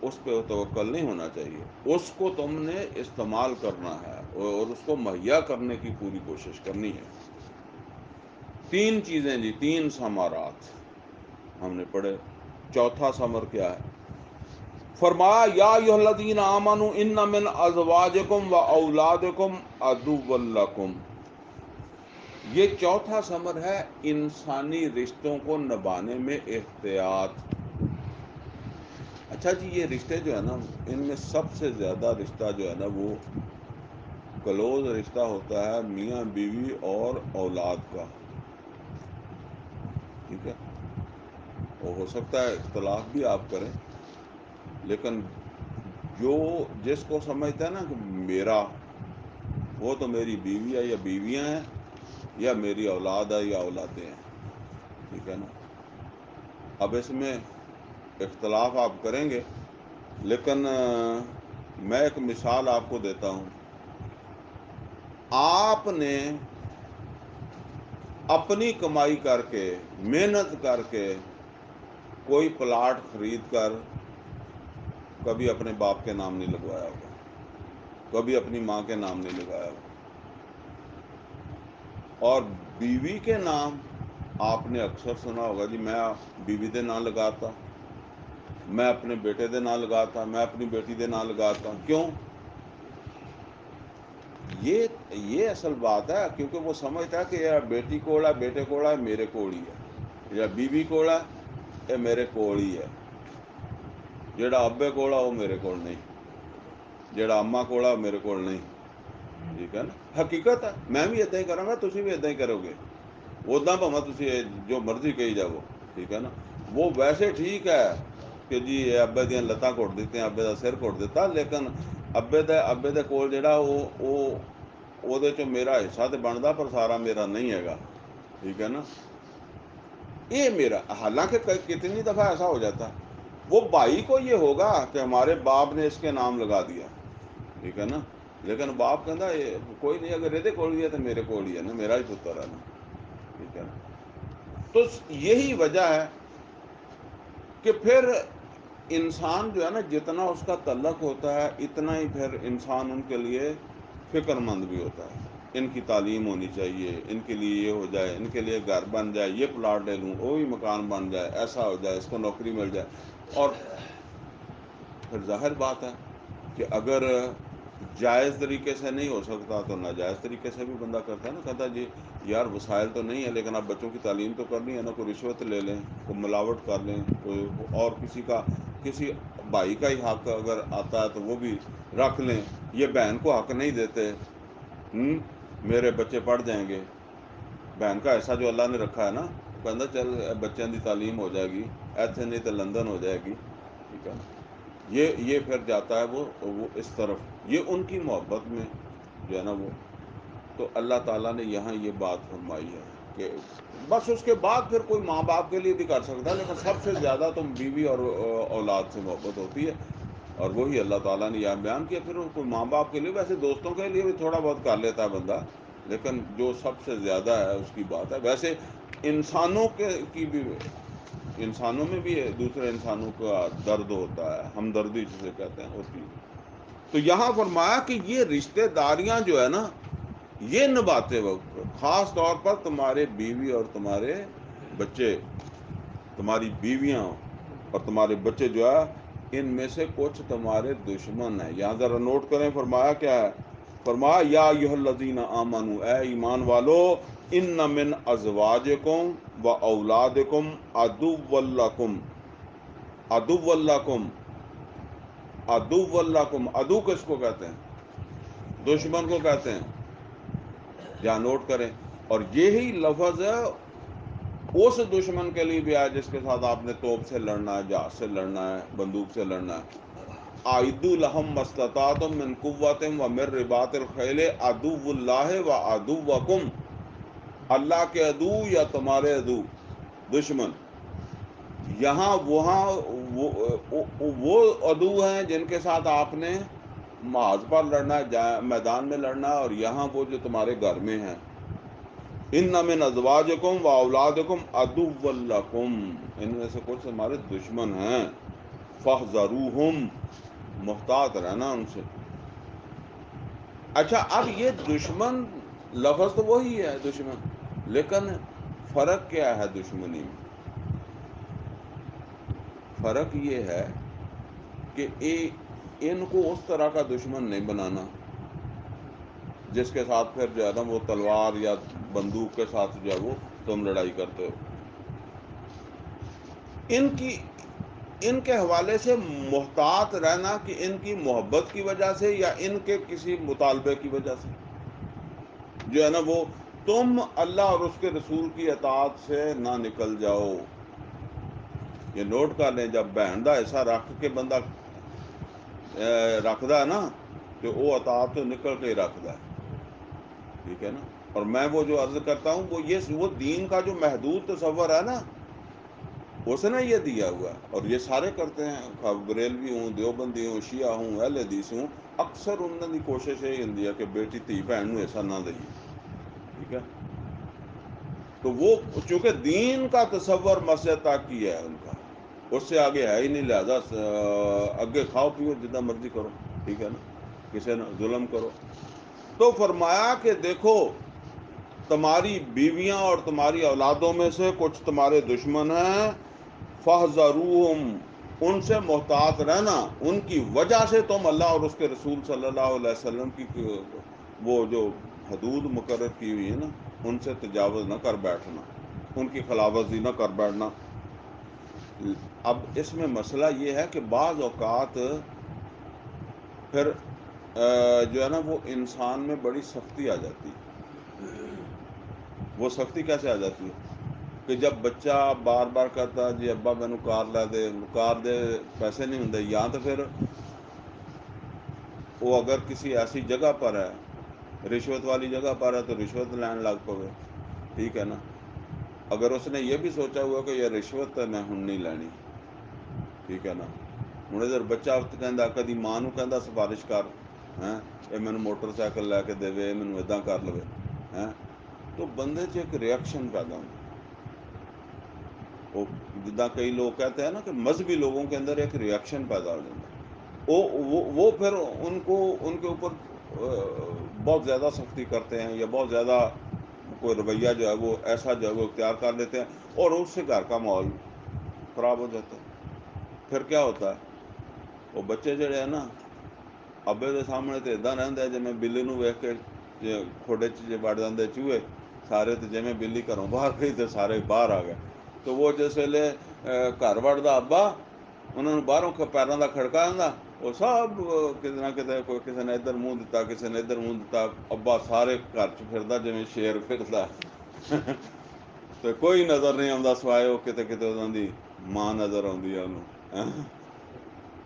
Speaker 1: اس پہ توکل نہیں ہونا چاہیے، اس کو تم نے استعمال کرنا ہے اور اس کو مہیا کرنے کی پوری کوشش کرنی ہے۔ تین چیزیں جی، تین ثمرات ہم نے پڑھے۔ چوتھا ثمر کیا ہے؟ فرمایا یا ایھا الذین آمنوا ان من ازواجکم و اولادکم عدوا لکم، یہ چوتھا ثمر ہے انسانی رشتوں کو نبھانے میں احتیاط۔ اچھا جی، یہ رشتے جو ہے نا، ان میں سب سے زیادہ رشتہ جو ہے نا وہ کلوز رشتہ ہوتا ہے میاں بیوی اور اولاد کا، ٹھیک ہے؟ وہ ہو سکتا ہے اختلاف بھی آپ کریں، لیکن جو جس کو سمجھتا ہے نا کہ میرا، وہ تو میری بیوی ہے یا بیویاں ہیں، یا میری اولاد ہے یا اولادیں ہیں، ٹھیک ہے نا؟ اب اس میں اختلاف آپ کریں گے، لیکن میں ایک مثال آپ کو دیتا ہوں۔ آپ نے اپنی کمائی کر کے، محنت کر کے کوئی پلاٹ خرید کر کبھی اپنے باپ کے نام نہیں لگوایا ہوگا، کبھی اپنی ماں کے نام نہیں لگایا ہوگا، اور بیوی کے نام آپ نے اکثر سنا ہوگا، جی میں بیوی دے نام لگاتا، میں اپنے بیٹے دے نام لگاتا، میں اپنی بیٹی دے نام لگاتا۔ کیوں؟ یہ اصل بات ہے، کیونکہ وہ سمجھتا ہے کہ یار بیٹی کوڑا بیٹے کوڑا میرے کوڑی ہے، یا بیوی کوڑا یہ میرے کول ہی ہے، جیڑا ابے کوڑا وہ میرے کول نہیں، جیڑا اما کوڑا میرے کول نہیں، ٹھیک ہے نا؟ حقیقت ہے، میں بھی اداں ہی کروں گا، تسی بھی اداں ہی کرو گے، ادا بھاویں تسی جو مرضی کہی جاؤ، ٹھیک ہے نا؟ وہ ویسے ٹھیک ہے کہ جی ابے دیاں لتاں گھٹ دیتی، ابے دا سر گھٹ دیتا، لیکن ابے دے کول جڑا وہ چ میرا حصہ تو بنتا، پر سارا میرا نہیں ہے گا، ٹھیک ہے نا؟ یہ میرا، حالانکہ کتنی دفعہ ایسا ہو جاتا ہے، وہ بھائی کو یہ ہوگا کہ ہمارے باپ نے اس کے نام لگا دیا، ٹھیک ہے نا؟ لیکن باپ کہندا کوئی نہیں، اگر یہ کول بھی ہے تو میرے کول ہی ہے نا، میرا ہی پتر ہے نا، ٹھیک ہے نا؟ تو یہی وجہ ہے کہ پھر انسان جو ہے نا، جتنا اس کا تعلق ہوتا ہے اتنا ہی پھر انسان ان کے لیے فکر مند بھی ہوتا ہے۔ ان کی تعلیم ہونی چاہیے، ان کے لیے یہ ہو جائے، ان کے لیے گھر بن جائے، یہ پلاٹ لے لوں، وہ بھی مکان بن جائے، ایسا ہو جائے، اس کو نوکری مل جائے۔ اور پھر ظاہر بات ہے کہ اگر جائز طریقے سے نہیں ہو سکتا تو ناجائز طریقے سے بھی بندہ کرتا ہے نا، کہتا ہے جی یار وسائل تو نہیں ہے، لیکن اب بچوں کی تعلیم تو کرنی ہے نا، کوئی رشوت لے لیں، کوئی ملاوٹ کر لیں، کوئی اور کسی بھائی کا ہی حق اگر آتا ہے تو وہ بھی رکھ لیں، یہ بہن کو حق نہیں دیتے، میرے بچے پڑھ جائیں گے، بہن کا ایسا جو اللہ نے رکھا ہے نا، وہ کہتا چل بچوں کی تعلیم ہو جائے گی، ایتھے نہیں تو لندن ہو جائے گی، ٹھیک ہے نا؟ یہ پھر جاتا ہے وہ اس طرف، یہ ان کی محبت میں جو ہے نا وہ، تو اللہ تعالیٰ نے یہاں یہ بات فرمائی ہے کہ بس اس کے بعد پھر کوئی ماں باپ کے لیے بھی کر سکتا ہے، لیکن سب سے زیادہ تو بیوی اور اولاد سے محبت ہوتی ہے، اور وہی اللہ تعالیٰ نے یہاں بیان کیا۔ پھر کوئی ماں باپ کے لیے، ویسے دوستوں کے لیے بھی تھوڑا بہت کر لیتا ہے بندہ، لیکن جو سب سے زیادہ ہے اس کی بات ہے۔ ویسے انسانوں کی بھی، انسانوں میں بھی دوسرے انسانوں کا درد ہوتا ہے، ہمدردی جسے کہتے ہیں، ہوتی ہے۔ تو یہاں فرمایا کہ یہ رشتہ داریاں جو ہے نا، یہ نبھاتے وقت خاص طور پر تمہارے بیوی اور تمہارے بچے، تمہاری بیویاں اور تمہارے بچے جو ہے، ان میں سے کچھ تمہارے دشمن ہیں۔ یہاں ذرا نوٹ کریں، فرمایا کیا ہے؟ فرمایا یا ایھا الذین آمنوا، اے ایمان والو، ان من ازواجکم و اولادکم عدوا لکم، عدوا لکم، عدوا لکم، عدو کس کو کہتے ہیں؟ دشمن کو کہتے ہیں، یہاں نوٹ کریں۔ اور یہی لفظ اس دشمن کے لیے بھی آیا جس کے ساتھ آپ نے توپ سے لڑنا ہے، جہاز سے لڑنا ہے، بندوق سے لڑنا ہے۔ اعدوا لهم ما استطعتم من قوة ومن رباط الخیل عدو اللہ و عدوکم، اللہ کے عدو یا تمہارے عدو، دشمن، یہاں وہاں وہ عدو ہیں جن کے ساتھ آپ نے محاذ پر لڑنا ہے، میدان میں لڑنا ہے، اور یہاں وہ جو تمہارے گھر میں ہیں۔ ان من ازواجکم و اولادکم عدوا لکم، ان میں سے کچھ تمہارے دشمن ہیں، فاحذروہم، محتاط رہنا ان سے۔ اچھا، اب یہ دشمن لفظ تو وہی ہے دشمن، لیکن فرق کیا ہے دشمنی میں؟ فرق یہ ہے کہ ان کو اس طرح کا دشمن نہیں بنانا جس کے ساتھ پھر جو ہے نا وہ تلوار یا بندوق کے ساتھ جو ہے وہ تم لڑائی کرتے ہو. ان کے حوالے سے محتاط رہنا کہ ان کی محبت کی وجہ سے یا ان کے کسی مطالبے کی وجہ سے جو ہے نا وہ تم اللہ اور اس کے رسول کی اطاعت سے نہ نکل جاؤ. یہ نوٹ کر لیں, جب بہن دا ایسا رکھ کے بندہ رکھدا ہے نا تو وہ اطاعت تو نکل کے ہی رکھدا ہے, ٹھیک ہے نا. اور میں وہ جو عرض کرتا ہوں وہ دین کا جو محدود تصور ہے نا اس نے یہ دیا ہوا ہے, اور یہ سارے کرتے ہیں, خواہ بریلوی ہوں, دیوبندی ہوں, شیعہ ہوں, اہل حدیث ہوں, اکثر انہوں کی کوشش یہ ہوتی ہے کہ بیٹی دھی بہن نو ایسا نہ دئیے, ٹھیک ہے. تو وہ چونکہ دین کا تصور مسجد تک کی ہے ان کا, اس سے آگے ہے ہی نہیں, لہذا اگے کھاؤ پیو جتنا مرضی کرو, ٹھیک ہے نا, کسی نے ظلم کرو. تو فرمایا کہ دیکھو تمہاری بیویاں اور تمہاری اولادوں میں سے کچھ تمہارے دشمن ہیں, فاحذروہم, ان سے محتاط رہنا, ان کی وجہ سے تم اللہ اور اس کے رسول صلی اللہ علیہ وسلم کی وہ جو حدود مقرر کی ہوئی ہے نا ان سے تجاوز نہ کر بیٹھنا, ان کی خلاف ورزی نہ کر بیٹھنا. اب اس میں مسئلہ یہ ہے کہ بعض اوقات پھر جو ہے نا وہ انسان میں بڑی سختی آ جاتی ہے. وہ سختی کیسے آ جاتی ہے کہ جب بچہ بار بار کہتا ہے جی ابا مینو کار لے دے, کار دے, پیسے نہیں ہوں, یا تو پھر وہ اگر کسی ایسی جگہ پر ہے, رشوت والی جگہ پر ہے, تو رشوت لین لگ پوے, ٹھیک ہے نا. اگر اس نے یہ بھی سوچا ہوا کہ یہ رشوت میں ہن نہیں لینی, ٹھیک ہے نا. ہوں ادھر بچہ کہندا کدی ماں نو کہندا سفارش کر, یہ مینو موٹر سائیکل لے کے دے, یہ مینو ادا کر لو, تو بندے چ ایک ریئیکشن پیدا ہوتا. وہ جدہ کئی لوگ کہتے ہیں نا کہ مذہبی لوگوں کے اندر ایک ریئیکشن پیدا ہو جاتا ہے, وہ پھر ان کے اوپر بہت زیادہ سختی کرتے ہیں, یا بہت زیادہ کوئی رویہ جو ہے وہ ایسا جو ہے وہ اختیار کر لیتے ہیں, اور اس سے گھر کا ماحول خراب ہو جاتا ہے. پھر کیا ہوتا ہے, وہ بچے جڑے ہیں نا ابے کے سامنے تو ادا رہتا ہے, جی میں بلی نو ویخ کے کھوڈے وڑ جاتے چوہے سارے, تو جی میں بلی گھروں باہر گئی تو سارے باہر آ گئے. تو وہ جس ویلے گھر وڑدا ابا, انہوں نے باہروں پیروں کا کھڑکا آتا, وہ سب کتے نہ کتے کوئی کسی نے ادھر منہ دیتا, کسی نے ادھر منہ دیتا, ابا سارے گھر چ پھردا جی شیر پھردا. تو کوئی نظر نہیں آتا سوائے وہ کتے کتے انہوں دی ماں نظر آتی ہے انہوں,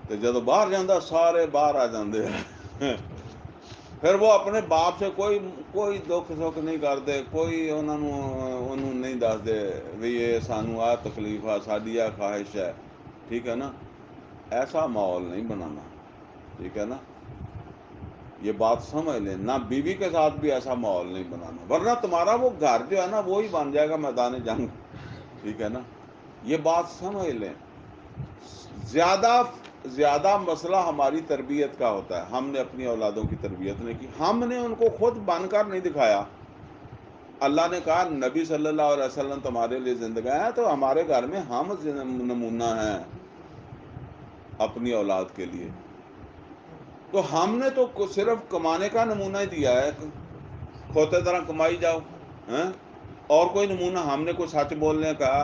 Speaker 1: تو جدو باہر جانا سارے باہر آ جاندے ہیں. پھر وہ اپنے باپ سے کوئی دکھ سکھ نہیں کرتے, کوئی انہوں نہیں دستے بھی یہ سانو آ تکلیف ہے, ساری آ خواہش ہے, ٹھیک ہے نا. ایسا ماحول نہیں بنانا, ٹھیک ہے نا. یہ بات سمجھ لیں, نہ بیوی کے ساتھ بھی ایسا ماحول نہیں بنانا, ورنہ تمہارا وہ گھر جو ہے نا وہی بن جائے گا میدان جنگ, ٹھیک ہے نا. یہ بات سمجھ لیں. زیادہ مسئلہ ہماری تربیت کا ہوتا ہے, ہم نے اپنی اولادوں کی تربیت نہیں کی, ہم نے ان کو خود بن کر نہیں دکھایا. اللہ نے کہا نبی صلی اللہ علیہ وسلم تمہارے لیے زندگی ہے, تو ہمارے گھر میں ہم نمونہ ہیں اپنی اولاد کے لیے. تو ہم نے تو صرف کمانے کا نمونہ ہی دیا ہے, کھوتے طرح کمائی جاؤ, اور کوئی نمونہ ہم نے کوئی سچ بولنے کا,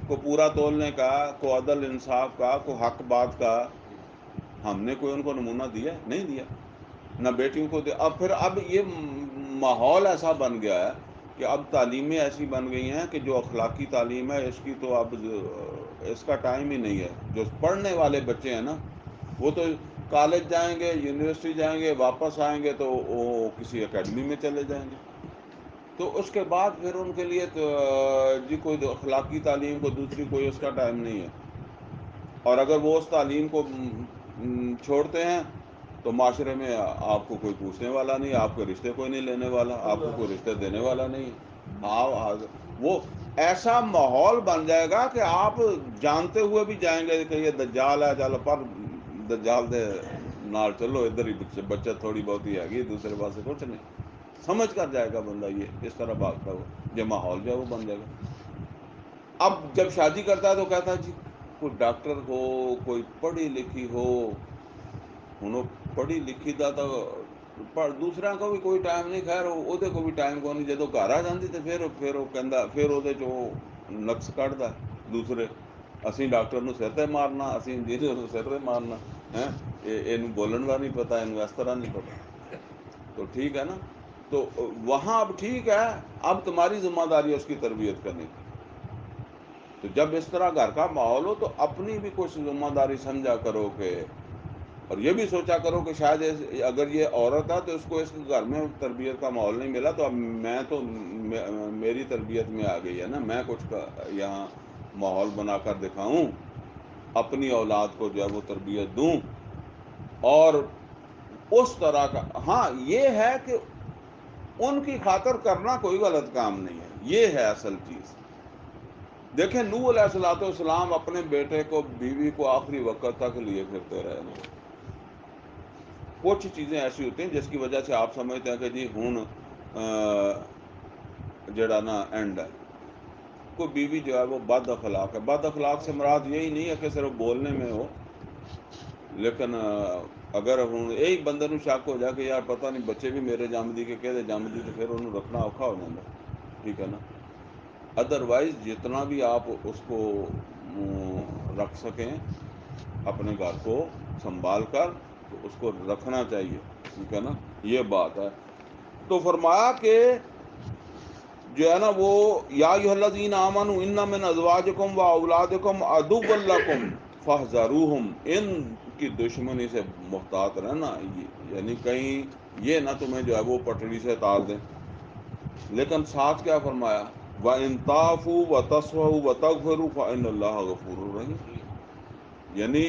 Speaker 1: کو پورا تولنے کا, کو عدل انصاف کا, کو حق بات کا, ہم نے کوئی ان کو نمونہ دیا نہیں دیا, نہ بیٹیوں کو دیا. اب یہ ماحول ایسا بن گیا ہے کہ اب تعلیمیں ایسی بن گئی ہیں کہ جو اخلاقی تعلیم ہے اس کی تو اب اس کا ٹائم ہی نہیں ہے. جو پڑھنے والے بچے ہیں نا وہ تو کالج جائیں گے, یونیورسٹی جائیں گے, واپس آئیں گے تو وہ کسی اکیڈمی میں چلے جائیں گے. تو اس کے بعد پھر ان کے لیے جی کوئی اخلاقی تعلیم کو دوسری کوئی اس کا ٹائم نہیں ہے. اور اگر وہ اس تعلیم کو چھوڑتے ہیں تو معاشرے میں آپ کو کوئی پوچھنے والا نہیں, آپ کو رشتے کوئی نہیں لینے والا, آپ کو کوئی رشتے دینے والا نہیں. وہ ایسا ماحول بن جائے گا کہ آپ جانتے ہوئے بھی جائیں گے کہ یہ دجال ہے, چلو پر دجال دے نال چلو, ادھر ہی بچت تھوڑی بہت ہی ہے, دوسرے پاسے کچھ نہیں, سمجھ کر جائے گا بندہ یہ اس طرح بھاگتا ہوا, یہ ماحول جو ہے وہ بن جائے گا. اب جب شادی کرتا ہے تو کہتا ہے جی کوئی ڈاکٹر ہو, کوئی پڑھی لکھی ہو. ہوں پڑھی لکھی دا تو ਪਰ ਦੂਸਰਿਆਂ ਕੋ ਵੀ ਕੋਈ ਟਾਈਮ ਨਹੀਂ, ਖੈਰ ਉਹਦੇ ਕੋ ਵੀ ਟਾਈਮ ਕੋ ਨਹੀਂ। ਜਦੋਂ ਘਰ ਆ ਜਾਂਦੀ ਤੇ ਫਿਰ ਉਹ ਕਹਿੰਦਾ, ਫਿਰ ਉਹਦੇ 'ਚ ਉਹ ਨਕਸ ਕੱਢਦਾ ਦੂਸਰੇ। ਅਸੀਂ ਡਾਕਟਰ ਨੂੰ ਸਿਰ 'ਤੇ ਮਾਰਨਾ, ਅਸੀਂ ਇੰਜੀਨੀਅਰ ਨੂੰ ਸਿਰ 'ਤੇ ਮਾਰਨਾ ਹੈ, ਇਹਨੂੰ ਬੋਲਣ ਦਾ ਨਹੀਂ ਪਤਾ, ਇਹਨੂੰ ਇਸ طرح نہیں پتا۔ تو ٹھیک ہے نا، تو وہاں اب ٹھیک ہے، اب تمہاری ذمہ داری ہے اس کی تربیت کرنے کی۔ تو جب اس طرح گھر کا ماحول ہو تو اپنی بھی کچھ ذمہ داری سمجھا کرو کہ، اور یہ بھی سوچا کرو کہ شاید اگر یہ عورت ہے تو اس کو اس گھر میں تربیت کا ماحول نہیں ملا، تو اب میں تو میری تربیت میں آ گئی ہے نا، میں کچھ یہاں ماحول بنا کر دکھاؤں، اپنی اولاد کو جو ہے وہ تربیت دوں، اور اس طرح کا۔ ہاں یہ ہے کہ ان کی خاطر کرنا کوئی غلط کام نہیں ہے، یہ ہے اصل چیز۔ دیکھیں نوح علیہ الصلوۃ والسلام اپنے بیٹے کو، بیوی کو آخری وقت تک لیے پھرتے رہے نا۔ کچھ چیزیں ایسی ہوتی ہیں جس کی وجہ سے آپ سمجھتے ہیں کہ جی ہوں جڑا نا اینڈ ہے۔ کوئی بیوی جو ہے وہ بد اخلاق ہے، بد اخلاق سے مراد یہی نہیں ہے کہ صرف بولنے میں ہو، لیکن اگر ہوں یہی بندے نو شک ہو جائے کہ یار پتہ نہیں بچے بھی میرے جم دی کہ کہدے جم دی، تو پھر انہوں رکھنا اوکھا ہو جاتا، ٹھیک ہے نا۔ ادروائز جتنا بھی آپ اس کو رکھ سکیں اپنے گھر کو سنبھال کر، تو اس کو رکھنا چاہیے، ٹھیک ہے نا، یہ بات ہے۔ تو فرمایا کہ جو ہے نا وہ یا ایھا الذین آمنوا ان من ازواجکم و اولادکم عدوا لکم فاحذروہم، ان کی دشمنی سے محتاط رہنا، یعنی کہیں یہ نہ تمہیں جو ہے وہ پٹڑی سے اتار دیں۔ لیکن ساتھ کیا فرمایا، وَإِن تَعْفُوا وَتَصْفَحُوا وَتَغْفِرُوا فَإِنَّ اللَّهَ غَفُورٌ رَحِيمٌ، یعنی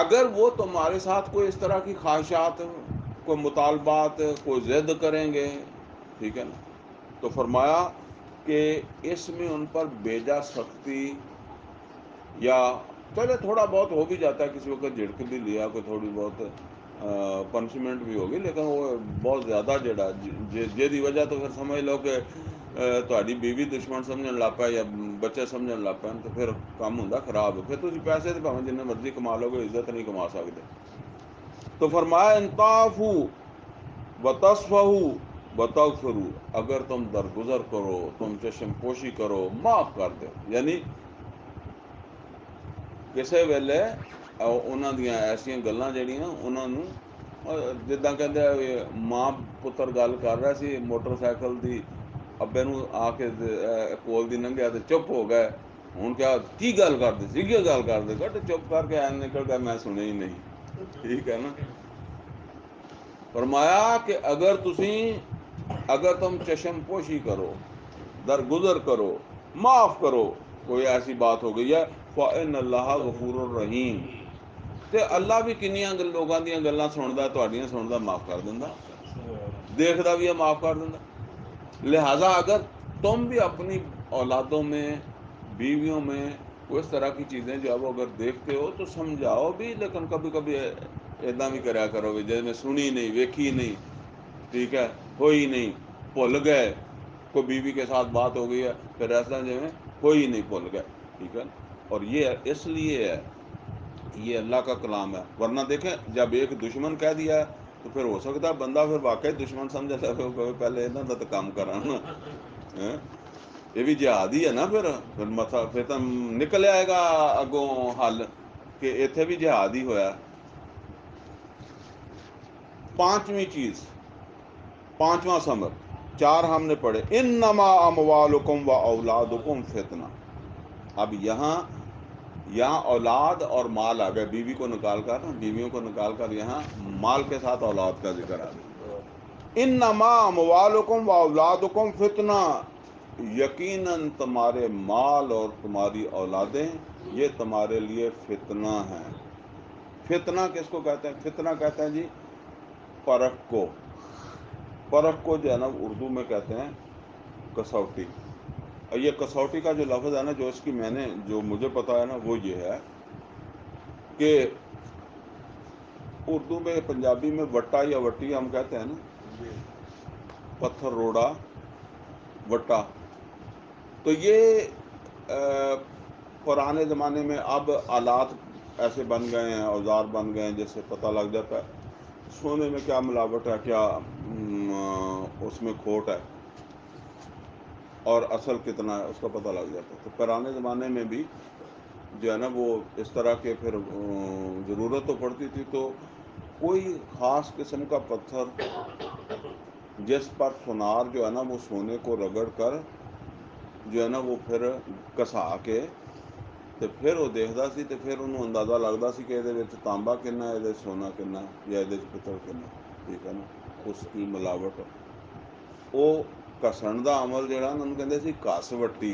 Speaker 1: اگر وہ تمہارے ساتھ کوئی اس طرح کی خواہشات، کوئی مطالبات، کوئی ضد کریں گے، ٹھیک ہے نا، تو فرمایا کہ اس میں ان پر بیجا سختی، یا چلے تھوڑا بہت ہو بھی جاتا ہے کسی وقت جھڑک بھی لیا، کوئی تھوڑی بہت پنشمنٹ بھی ہوگی، لیکن وہ بہت زیادہ جڑا جی وجہ تو پھر سمجھ لو کہ تہاڈی بیوی دشمن سمجھن لگ پیا یا بچے سمجھن لگ پے، تو پھر کام ہوندا خراب۔ پھر تسی پیسے تو بھاویں جننے مرضی کما لو گے، عزت نہیں کما سکتے۔ تو فرمایا ان تعفوا وتصفحوا وتغفروا، اگر تم درگزر کرو، تم چشم پوشی کرو، معاف کر دو، یعنی کسے ویلے انہاں دیاں ایسیاں گلاں جڑیاں انہاں نوں، جداں کہندے ماں پتر گل کر رہا سی موٹر سائیکل دی، ابے نو آ کے کول دی لنگھیا تے چپ ہو گئے، ہن کیا کی گل کرتے سی، کی گل کرتے، کہ چپ کر کے این نکل گیا، میں سنی ہی نہیں، ٹھیک ہے نا۔ فرمایا کہ اگر تم چشم پوشی کرو، درگزر کرو، معاف کرو، کوئی ایسی بات ہو گئی ہے، فَإِنَّ اللَّهَ غَفُورٌ رَحِيمٌ، تے اللہ بھی کنیاں لوگاں دیاں گلاں سندا، تہاڈیاں سندا، معاف کر دیندا، دیکھدا بھی ہے، معاف کر دیندا۔ لہذا اگر تم بھی اپنی اولادوں میں، بیویوں میں کوئی اس طرح کی چیزیں جو ہے وہ اگر دیکھتے ہو تو سمجھاؤ بھی، لیکن کبھی کبھی ایدا بھی کریا کرو گے جس میں سنی نہیں، ویکھی نہیں، ٹھیک ہے، ہوئی نہیں، بھول گئے، کوئی بیوی کے ساتھ بات ہو گئی ہے، پھر ایسا جو ہے ہوئی نہیں، بھول گئے، ٹھیک ہے۔ اور یہ اس لیے ہے، یہ اللہ کا کلام ہے، ورنہ دیکھیں جب ایک دشمن کہہ دیا ہے تو پھر ہو سکتا ہے بندہ پھر واقعی دشمن سمجھے لگے، پہلے انہاں دا تو کام کرانا، یہ بھی جہاد ہی ہے نا، پھر تو نکل آئے گا اگوں حل کہ ایتھے بھی جہاد ہی ہویا۔ پانچویں چیز، پانچواں ثمر، چار ہم نے پڑھے، انما اموالکم و اولادکم فتنہ۔ اب یہاں اولاد اور مال آ گئے، بیوی کو نکال کر، بیویوں کو نکال کر یہاں مال کے ساتھ اولاد کا ذکر آ گیا۔ انما اموالکم و اولادکم فتنہ، یقیناً تمہارے مال اور تمہاری اولادیں یہ تمہارے لیے فتنہ ہیں۔ فتنہ کس کو کہتے ہیں؟ فتنہ کہتے ہیں جی پرکھ کو جو ہے نا اردو میں کہتے ہیں کسوٹی۔ اور یہ کسوٹی کا جو لفظ ہے نا، جو اس کی جو مجھے پتا ہے نا وہ یہ ہے کہ اردو میں، پنجابی میں وٹا یا وٹی ہم کہتے ہیں نا، پتھر روڑا وٹا، تو یہ پرانے زمانے میں، اب آلات ایسے بن گئے ہیں، اوزار بن گئے ہیں جس سے پتہ لگ جاتا ہے سونے میں کیا ملاوٹ ہے، کیا اس میں کھوٹ ہے اور اصل کتنا ہے اس کا پتہ لگ جاتا ہے۔ تو پرانے زمانے میں بھی جو ہے نا وہ اس طرح کے پھر ضرورت تو پڑتی تھی، تو کوئی خاص قسم کا پتھر جس پر سونار جو ہے نا وہ سونے کو رگڑ کر جو ہے نا وہ پھر کسا کے ਤੇ ਫਿਰ ਉਹ ਦੇਖਦਾ ਸੀ ਤੇ ਫਿਰ ਉਹਨੂੰ ਅੰਦਾਜ਼ਾ ਲੱਗਦਾ ਸੀ ਕਿ ਇਹਦੇ ਵਿੱਚ ਤਾਂਬਾ ਕਿੰਨਾ, ਇਹਦੇ ਸੋਨਾ ਕਿੰਨਾ ਜਾਂ ਇਹਦੇ 'ਚ ਪਿੱਤਲ ਕਿੰਨਾ। ਠੀਕ ਹੈ ਨਾ, ਉਸ ਦੀ ਮਿਲਾਵਟ ਉਹ ਘਸਣ ਦਾ ਅਮਲ ਜਿਹੜਾ ਉਹਨਾਂ ਨੂੰ ਕਹਿੰਦੇ ਸੀ ਘਸ ਵੱਟੀ।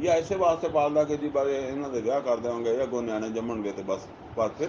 Speaker 1: ਜਾਂ ਐਸੇ ਵਾਸਤੇ ਪਾਲਦਾ ਕਿ ਜੀ ਬਾਰੇ ਇਹਨਾਂ ਦੇ ਵਿਆਹ ਕਰ ਦੇਵਾਂਗੇ ਜਾਂ ਕੋ ਨਿਆਣੇ ਜੰਮਣਗੇ ਤੇ ਬਸ ਫਿਰ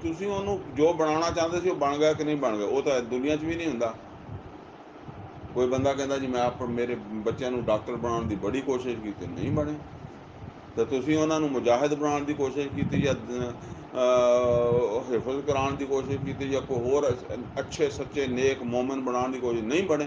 Speaker 1: ਤੁਸੀਂ ਉਹਨੂੰ ਜੋ ਬਣਾਉਣਾ ਚਾਹੁੰਦੇ ਸੀ ਉਹ ਬਣ ਗਿਆ ਕਿ ਨਹੀਂ ਬਣ ਗਿਆ, ਉਹ ਤਾਂ ਦੁਨੀਆ 'ਚ ਵੀ ਨਹੀਂ ਹੁੰਦਾ। ਕੋਈ ਬੰਦਾ ਕਹਿੰਦਾ ਜੀ ਮੈਂ ਮੇਰੇ ਬੱਚਿਆਂ ਨੂੰ ਡਾਕਟਰ ਬਣਾਉਣ ਦੀ ਬੜੀ ਕੋਸ਼ਿਸ਼ ਕੀਤੀ, ਨਹੀਂ ਬਣੇ। ਤੇ ਤੁਸੀਂ ਉਹਨਾਂ ਨੂੰ ਮੁਜਾਹਿਦ ਬਣਾਉਣ ਦੀ ਕੋਸ਼ਿਸ਼ ਕੀਤੀ, ਜਾਂ ਹਿਫਜ਼ ਕਰਾਉਣ ਦੀ ਕੋਸ਼ਿਸ਼ ਕੀਤੀ, ਜਾਂ ਕੋਈ ਹੋਰ ਅੱਛੇ ਸੱਚੇ ਨੇਕ ਮੋਮਨ ਬਣਾਉਣ ਦੀ ਕੋਸ਼ਿਸ਼, ਨਹੀਂ ਬਣੇ।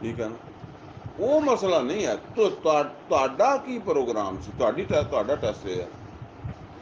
Speaker 1: ਠੀਕ ਹੈ ਨਾ, ਉਹ ਮਸਲਾ ਨਹੀਂ ਹੈ। ਤੁਹਾਡਾ ਕੀ ਪ੍ਰੋਗਰਾਮ ਸੀ, ਤੁਹਾਡਾ ਟੈਸਟ ਹੈ।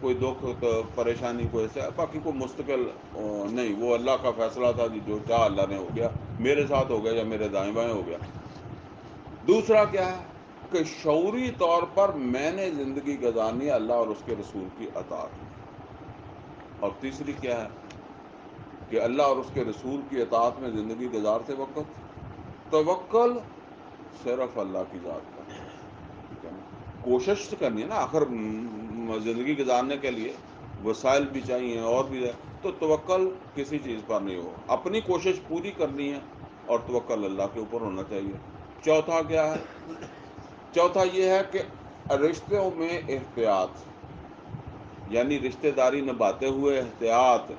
Speaker 1: کوئی دکھ تو پریشانی کوئی ایسا، باقی کوئی مستقل نہیں، وہ اللہ کا فیصلہ تھا جی، جو چاہ اللہ نے ہو گیا، میرے ساتھ ہو گیا یا میرے دائیں بائیں ہو گیا۔ دوسرا کیا ہے کہ شعوری طور پر میں نے زندگی گزارنی ہے اللہ اور اس کے رسول کی اطاعت میں۔ اور تیسری کیا ہے کہ اللہ اور اس کے رسول کی اطاعت میں زندگی گزارتے وقت توکل صرف اللہ کی ذات پر، ٹھیک ہے نا۔ کوشش تو کرنی ہے نا، آخر زندگی گزارنے کے لیے وسائل بھی چاہیے اور بھی ہے، تو توکل کسی چیز پر نہیں ہو، اپنی کوشش پوری کرنی ہے اور توکل اللہ کے اوپر ہونا چاہیے۔ چوتھا کیا ہے؟ چوتھا یہ ہے کہ رشتوں میں احتیاط، یعنی رشتہ داری نبھاتے ہوئے احتیاط،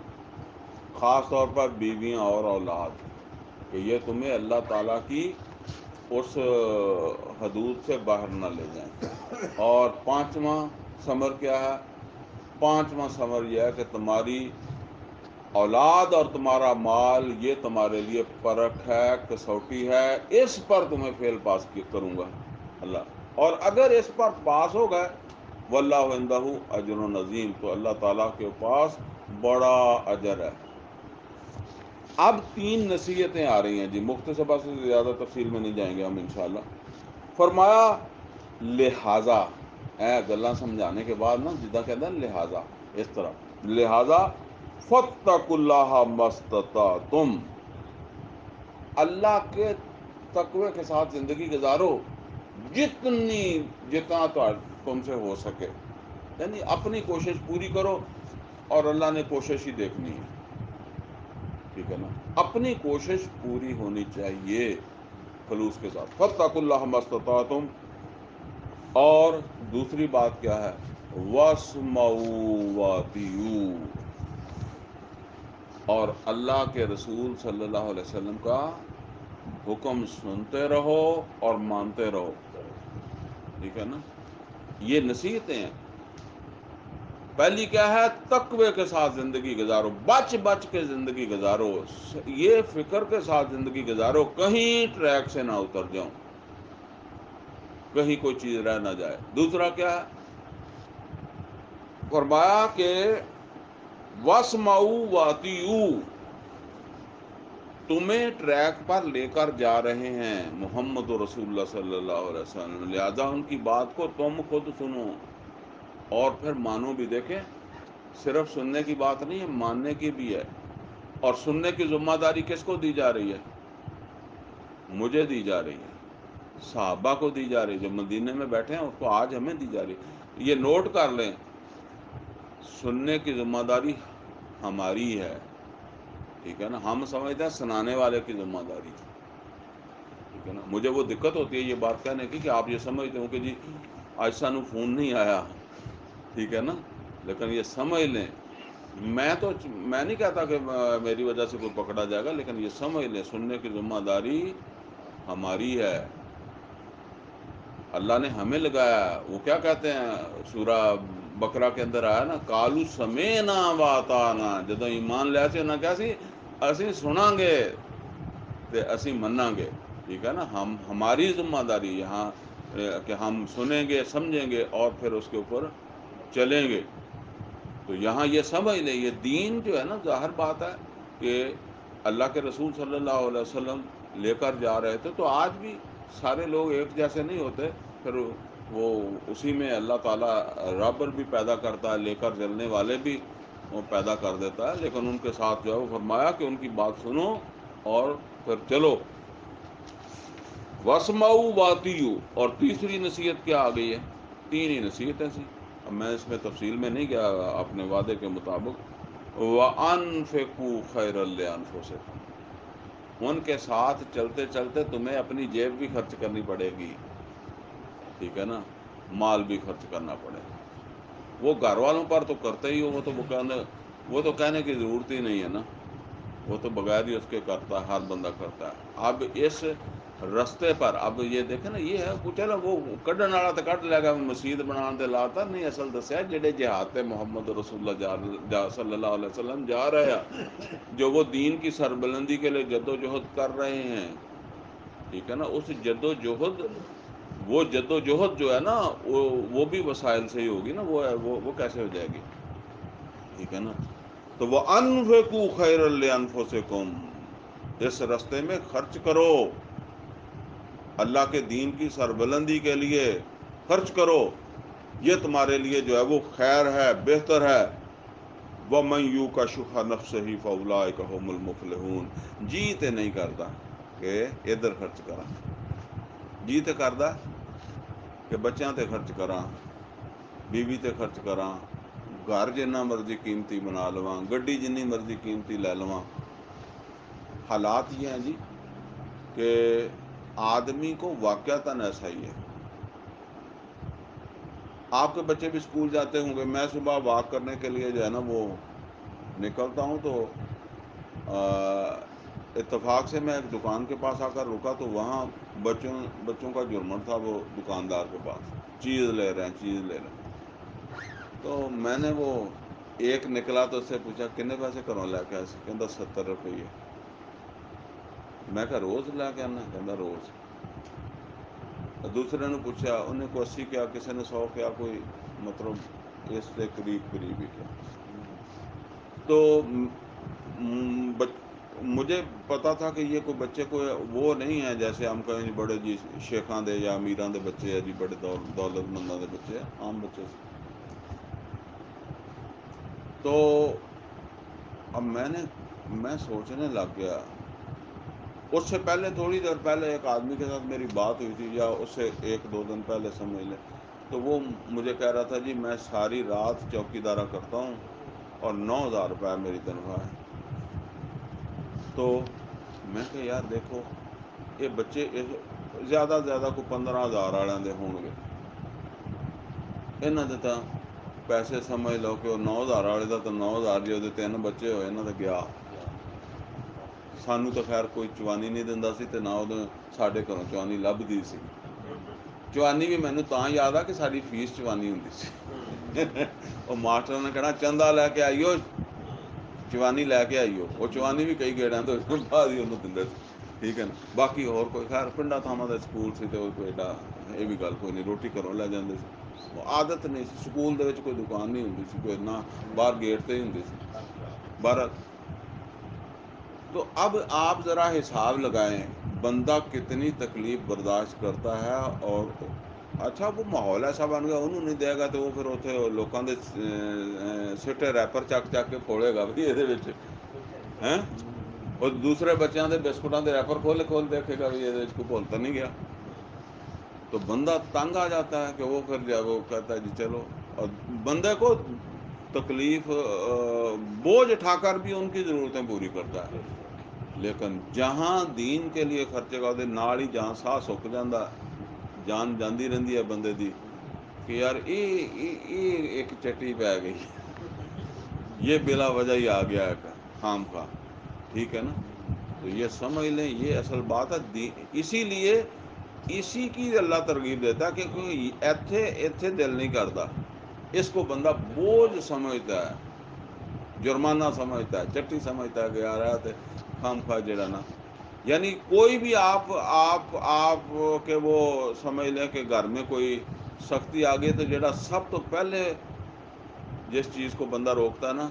Speaker 1: خاص طور پر بیویاں اور اولاد، کہ یہ تمہیں اللہ تعالیٰ کی اس حدود سے باہر نہ لے جائیں۔ اور پانچواں ثمر کیا ہے؟ پانچواں ثمر یہ ہے کہ تمہاری اولاد اور تمہارا مال یہ تمہارے لیے پرکھ ہے، کسوٹی ہے، اس پر تمہیں فیل پاس کروں گا اللہ، اور اگر اس پر پاس ہو گئے واللہ عندہ اجر عظیم، تو اللہ تعالیٰ کے پاس بڑا اجر ہے۔ اب تین نصیحتیں آ رہی ہیں جی، مختصرا سے زیادہ تفصیل میں نہیں جائیں گے ہم انشاءاللہ۔ فرمایا لہذا، گلاں سمجھانے کے بعد نا جدہ کہتا ہے لہذا، اس طرح لہذا فاتقوا اللہ مستطعتم، اللہ کے تقوی کے ساتھ زندگی گزارو جتنا تم سے ہو سکے، یعنی اپنی کوشش پوری کرو اور اللہ نے کوشش ہی دیکھنی ہے، ٹھیک ہے نا، اپنی کوشش پوری ہونی چاہیے خلوص کے ساتھ۔ فاتقوا اللہ مستطعتم، اور دوسری بات کیا ہے؟ واسمعوا واطیعوا، اور اللہ کے رسول صلی اللہ علیہ وسلم کا حکم سنتے رہو اور مانتے رہو، ٹھیک ہے نا۔ یہ نصیحتیں ہیں۔ پہلی کیا ہے؟ تقوی کے ساتھ زندگی گزارو، بچ بچ کے زندگی گزارو، یہ فکر کے ساتھ زندگی گزارو کہیں ٹریک سے نہ اتر جاؤں، کہیں کوئی چیز رہ نہ جائے۔ دوسرا کیا ہے؟ فرمایا کہ واسمعوا واطیعوا، تمہیں ٹریک پر لے کر جا رہے ہیں محمد رسول اللہ صلی اللہ علیہ وسلم، لہذا ان کی بات کو تم خود سنو اور پھر مانو بھی۔ دیکھیں، صرف سننے کی بات نہیں ہے، ماننے کی بھی ہے، اور سننے کی ذمہ داری کس کو دی جا رہی ہے؟ مجھے دی جا رہی ہے، صحابہ کو دی جا رہی ہے، جو مدینے میں بیٹھے ہیں اس کو آج ہمیں دی جا رہی ہے۔ یہ نوٹ کر لیں، سننے کی ذمہ داری ہماری ہے، ٹھیک ہے نا۔ ہم سمجھتے ہیں سنانے والے کی ذمہ داری، ٹھیک ہے نا۔ مجھے وہ دقت ہوتی ہے یہ بات کہنے کی کہ آپ یہ سمجھتے ہو کہ جی آج سانو فون نہیں آیا، ٹھیک ہے نا، لیکن یہ سمجھ لیں، میں نہیں کہتا کہ میری وجہ سے کوئی پکڑا جائے گا، لیکن یہ سمجھ لیں سننے کی ذمہ داری ہماری ہے، اللہ نے ہمیں لگایا ہے۔ وہ کیا کہتے ہیں سورہ بقرہ کے اندر آیا نا، کالو سمینا واتانا، جدو ایمان لیا سی انہاں کیا سی؟ اسی سناں گے تے اسی مناں گے، ٹھیک ہے نا۔ ہماری ذمہ داری یہاں کہ ہم سنیں گے، سمجھیں گے اور پھر اس کے اوپر چلیں گے۔ تو یہاں یہ سمجھ لیں، یہ دین جو ہے نا، ظاہر بات ہے کہ اللہ کے رسول صلی اللہ علیہ وسلم لے کر جا رہے تھے، تو آج بھی سارے لوگ ایک جیسے نہیں ہوتے، پھر وہ اسی میں اللہ تعالیٰ رابر بھی پیدا کرتا ہے، لے کر چلنے والے بھی وہ پیدا کر دیتا ہے، لیکن ان کے ساتھ جو ہے وہ فرمایا کہ ان کی بات سنو اور پھر چلو۔ واسمعوا واطیعوا، اور تیسری نصیحت کیا آ گئی ہے؟ تین ہی نصیحتیں سی، اب میں اس میں تفصیل میں نہیں گیا، اپنے وعدے کے مطابق۔ وَأَنفِقُوا خَيْرًا لِأَنفُسِكُمْ، ان کے ساتھ چلتے چلتے تمہیں اپنی جیب بھی خرچ کرنی پڑے گی، ٹھیک ہے نا، مال بھی خرچ کرنا پڑے گا۔ وہ گھر والوں پر تو کرتے ہی ہو، وہ تو کہنے کی ضرورت ہی نہیں ہے نا، وہ تو بغیر ہی اس کے کرتا ہے، ہر بندہ کرتا ہے۔ اب اس رستے پر اب یہ دیکھیں نا، یہ ہے چلو وہ کڈن والا تو کڈ لے گا، مسجد بنا تے لاتا نہیں، اصل دسیا جہے جہاد تے محمد رسول اللہ صلی اللہ علیہ وسلم جا رہے ہیں، جو وہ دین کی سربلندی کے لیے جد و جہد کر رہے ہیں، ٹھیک ہے نا، اس جد و جہد وہ جد و جہد جو ہے نا وہ بھی وسائل سے ہی ہوگی نا، وہ کیسے ہو جائے گی؟ ٹھیک ہے نا؟ تو وہ انفقوا خیر لانفسکم، اس رستے میں خرچ کرو، اللہ کے دین کی سربلندی کے لیے خرچ کرو، یہ تمہارے لیے جو ہے وہ خیر ہے، بہتر ہے۔ وَمَن یُوقَ شُحَّ نَفْسِهِ فَأُولَٰئِکَ هُمُ الْمُفْلِحُونَ، جی تے نہیں کرتا کہ ادھر خرچ کرا، جی تے کردا کہ بچیاں تے خرچ کراں، بیوی تے خرچ کراں، گھر جنہ مرضی قیمتی بنا لواں، گڈی جنی مرضی قیمتی لے لواں۔ حالات یہ ہیں جی کہ آدمی کو واقعتاً ایسا ہی ہے۔ آپ کے بچے بھی اسکول جاتے ہوں گے، میں صبح واک کرنے کے لیے جو ہے نا وہ نکلتا ہوں، تو اتفاق سے میں ایک دکان کے پاس آ کر رکا، تو وہاں بچوں کا جرمن تھا، وہ دکاندار کے پاس چیز لے رہے ہیں۔ تو میں نے وہ ایک نکلا تو اس سے پوچھا کتنے پیسے کروں لے کے ایسے، کہتا 70 روپیے۔ میں کہا روز لے کے آنا؟ کہتا روز۔ دوسرے نے پوچھا، انہیں کو 80 کیا، کسی نے 100 کیا، کوئی مطلب اس سے قریب ہی کیا۔ تو مجھے پتا تھا کہ یہ کوئی بچے کو وہ نہیں ہے جیسے ہم کہیں جی بڑے جی شیخاں دے یا امیراں دے بچے ہیں جی، بڑے دولت منداں دے بچے ہیں، عام بچے سے۔ تو اب میں سوچنے لگ گیا، اس سے پہلے تھوڑی دیر پہلے ایک آدمی کے ساتھ میری بات ہوئی تھی، یا اس سے 1-2 دن پہلے سمجھ لیں، تو وہ مجھے کہہ رہا تھا جی میں ساری رات چوکی دارہ کرتا ہوں اور 9,000 روپے میری تنخواہ ہے۔ تو میں کہ یار دیکھو یہ بچے زیادہ زیادہ کو 15,000 والوں دے ہون گے، انہاں دے تاں پیسے سمجھ لو کہ وہ 9,000 والے دا تو 9,000 جی وہ 3 بچے ہوئے انہاں دے گیا۔ سانوں تو خیر کوئی چوانی نہیں دیندا سی، تے نہ ادوں ساڈے گھروں چوانی لبھدی سی۔ چوانی بھی مینوں تاں یاد آ کہ ساری فیس چوانی ہوندی سی۔ وہ ماسٹر نے کہنا چندہ لے کے آئیو، چوانی لے کے آئیو، وہ چوانی بھی کئی گیڑاں تو بعد ہی انہوں دیندے سی، ٹھیک ہے نا۔ باقی اور کوئی خیر پنڈا تھاواں دا سکول سی، تے کوئی ایڈا یہ بھی گل کوئی نہیں، روٹی گھروں لے جاندے سی، وہ عادت نہیں سی، سکول دے وچ کوئی دکان نہیں ہوندی سی، کوئی نہ باہر گیٹ تے ہی ہوندی سی۔ بہرحال تو اب آپ ذرا حساب لگائیں، بندہ کتنی تکلیف برداشت کرتا ہے، اور اچھا وہ ماحول ایسا بن گیا، انہوں نہیں دے گا تو وہ پھر اتنے لوگوں کے سٹے ریپر چک چک کے پھوڑے گا بھی یہ اور دوسرے بچوں کے بسکٹوں کے ریپر کھول دیکھے گا بھی یہ کو بھول تو نہیں گیا۔ تو بندہ تنگ آ جاتا ہے کہ وہ پھر جب وہ کہتا ہے جی چلو، اور بندے کو تکلیف بوجھ اٹھا کر بھی ان کی ضرورتیں پوری کرتا ہے، لیکن جہاں دین کے لیے خرچے کا نال ہی جہاں ساہ سک جاندہ، جان جاندی رہندی ہے بندے دی کہ یار یہ ایک چٹی پہ گئی، یہ بلا وجہ ہی آ گیا ہے خام خواہ، ٹھیک ہے نا۔ تو یہ سمجھ لیں یہ اصل بات ہے، اسی لیے اسی کی اللہ ترغیب دیتا ہے کہ کوئی ایتھے دل نہیں کرتا، اس کو بندہ بوجھ سمجھتا ہے، جرمانہ سمجھتا ہے، چٹی سمجھتا ہے کہ یار ہے خام خواہ جڑا نا، یعنی کوئی بھی آپ کے وہ سمجھ لیں کہ گھر میں کوئی سختی آ گئی تو جڑا سب تو پہلے جس چیز کو بندہ روکتا ہے نا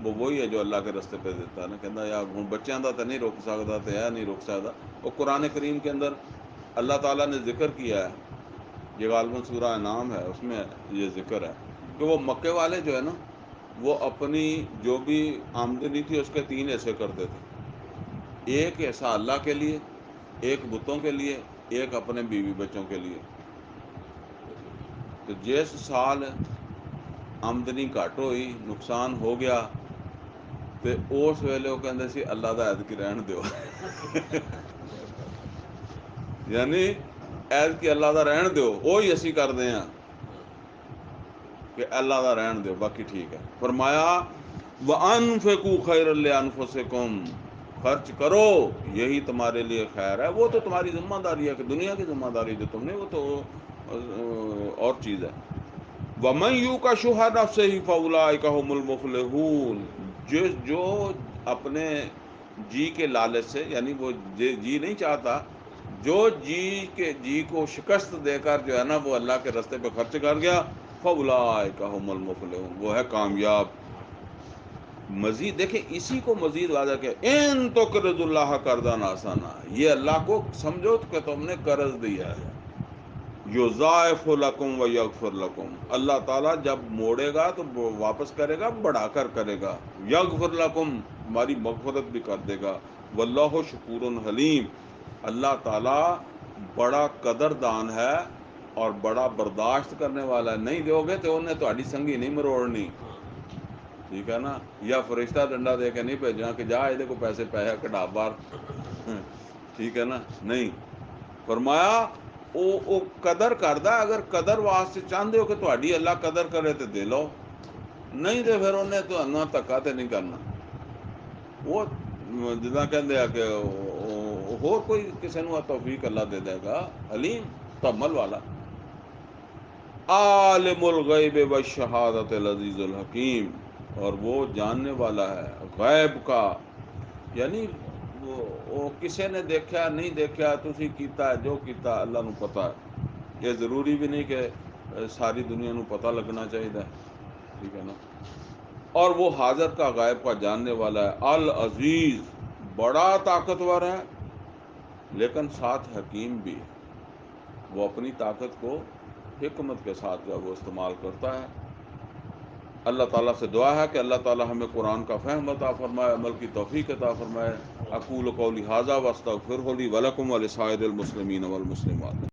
Speaker 1: وہ وہی ہے جو اللہ کے رستے پہ دیتا ہے نا، کہتا یار ہوں بچیاں دا تو نہیں روک سکتا، تو یہ نہیں روک سکتا۔ وہ قرآن کریم کے اندر اللہ تعالیٰ نے ذکر کیا ہے، یہ غالباً سورہ انعام ہے، اس میں یہ ذکر ہے کہ وہ مکے والے جو ہے نا وہ اپنی جو بھی آمدنی تھی اس کے 3 حصے کرتے تھے، ایک حصہ اللہ کے لیے، ایک بتوں کے لیے، ایک اپنے بیوی بچوں کے لیے۔ تو جس سال آمدنی گھٹ ہوئی، نقصان ہو گیا، تو اس ویلے وہ کہندے سی اللہ دا ایتکی رہن دیو، یعنی ایتکی اللہ دا رہن دیو، وہی اسی کردے ہیں کہ اللہ دا رہن دیو، باقی ٹھیک ہے۔ فرمایا وَأَنفِقُوا خَيْرًا لِأَنفُسِكُمْ، خرچ کرو یہی تمہارے لیے خیر ہے، وہ تو تمہاری ذمہ داری ہے کہ دنیا کی ذمہ داری جو تم نے وہ تو اور چیز ہے۔ وَمَن يُوقَ شُحَّ نَفْسِهِ فَأُولَٰئِكَ هُمُ الْمُفْلِحُونَ، جو اپنے جی کے لالچ سے، یعنی وہ جی نہیں چاہتا، جو جی کو شکست دے کر جو ہے نا وہ اللہ کے راستے پہ خرچ کر گیا، فاولئک هم المفلحون، وہ ہے کامیاب۔ مزید دیکھیں اسی کو مزید واضح کہ ان تقرض اللہ قرضا حسنا، یہ اللہ کو سمجھو کہ تم نے قرض دیا ہے، یضاعف لکم و یغفر لکم، اللہ تعالیٰ جب موڑے گا تو وہ واپس کرے گا، بڑھا کر کرے گا، یغفر لکم، ہماری مغفرت بھی کر دے گا، واللہ شکور حلیم، اللہ تعالیٰ بڑا قدردان ہے اور بڑا برداشت کرنے والا ہے۔ نہیں دو گے تو انہیں تہاڈی سنگی نہیں مروڑنی، ٹھیک ہے نا، یا فرشتہ ڈنڈا دے کے نہیں بھیجنا کہ جا یہ کو پیسے کٹا باہر، ٹھیک ہے نا، نہیں، فرمایا او قدر کردہ، اگر قدر واسطے چاہتے ہو کہ تہاڈی اللہ قدر کرے تو دے لو، نہیں تو پھر انہیں تو انہاں تکا تے نہیں کرنا۔ وہ جدا کہندے ہیں کہ اور کوئی کسی نو توفیق اللہ دے دے گا، حلیم تحمل والا، عالم الغیب والشہادت العزیز الحکیم، اور وہ جاننے والا ہے غیب کا، یعنی وہ کسی نے دیکھا نہیں دیکھا، تسی کیتا ہے جو کیتا اللہ نو پتا ہے، یہ ضروری بھی نہیں کہ ساری دنیا نو پتہ لگنا چاہیے، ٹھیک ہے نا، اور وہ حاضر کا غائب کا جاننے والا ہے، العزیز، بڑا طاقتور ہے لیکن ساتھ حکیم بھی ہے، وہ اپنی طاقت کو حکمت کے ساتھ جو ہے وہ استعمال کرتا ہے۔ اللہ تعالیٰ سے دعا ہے کہ اللہ تعالیٰ ہمیں قرآن کا فہم عطا فرمائے، عمل کی توفیق عطا فرمائے۔ اقول قولی ھذا واستغفرہ لی ولکم ولسائر المسلمین والمسلمات۔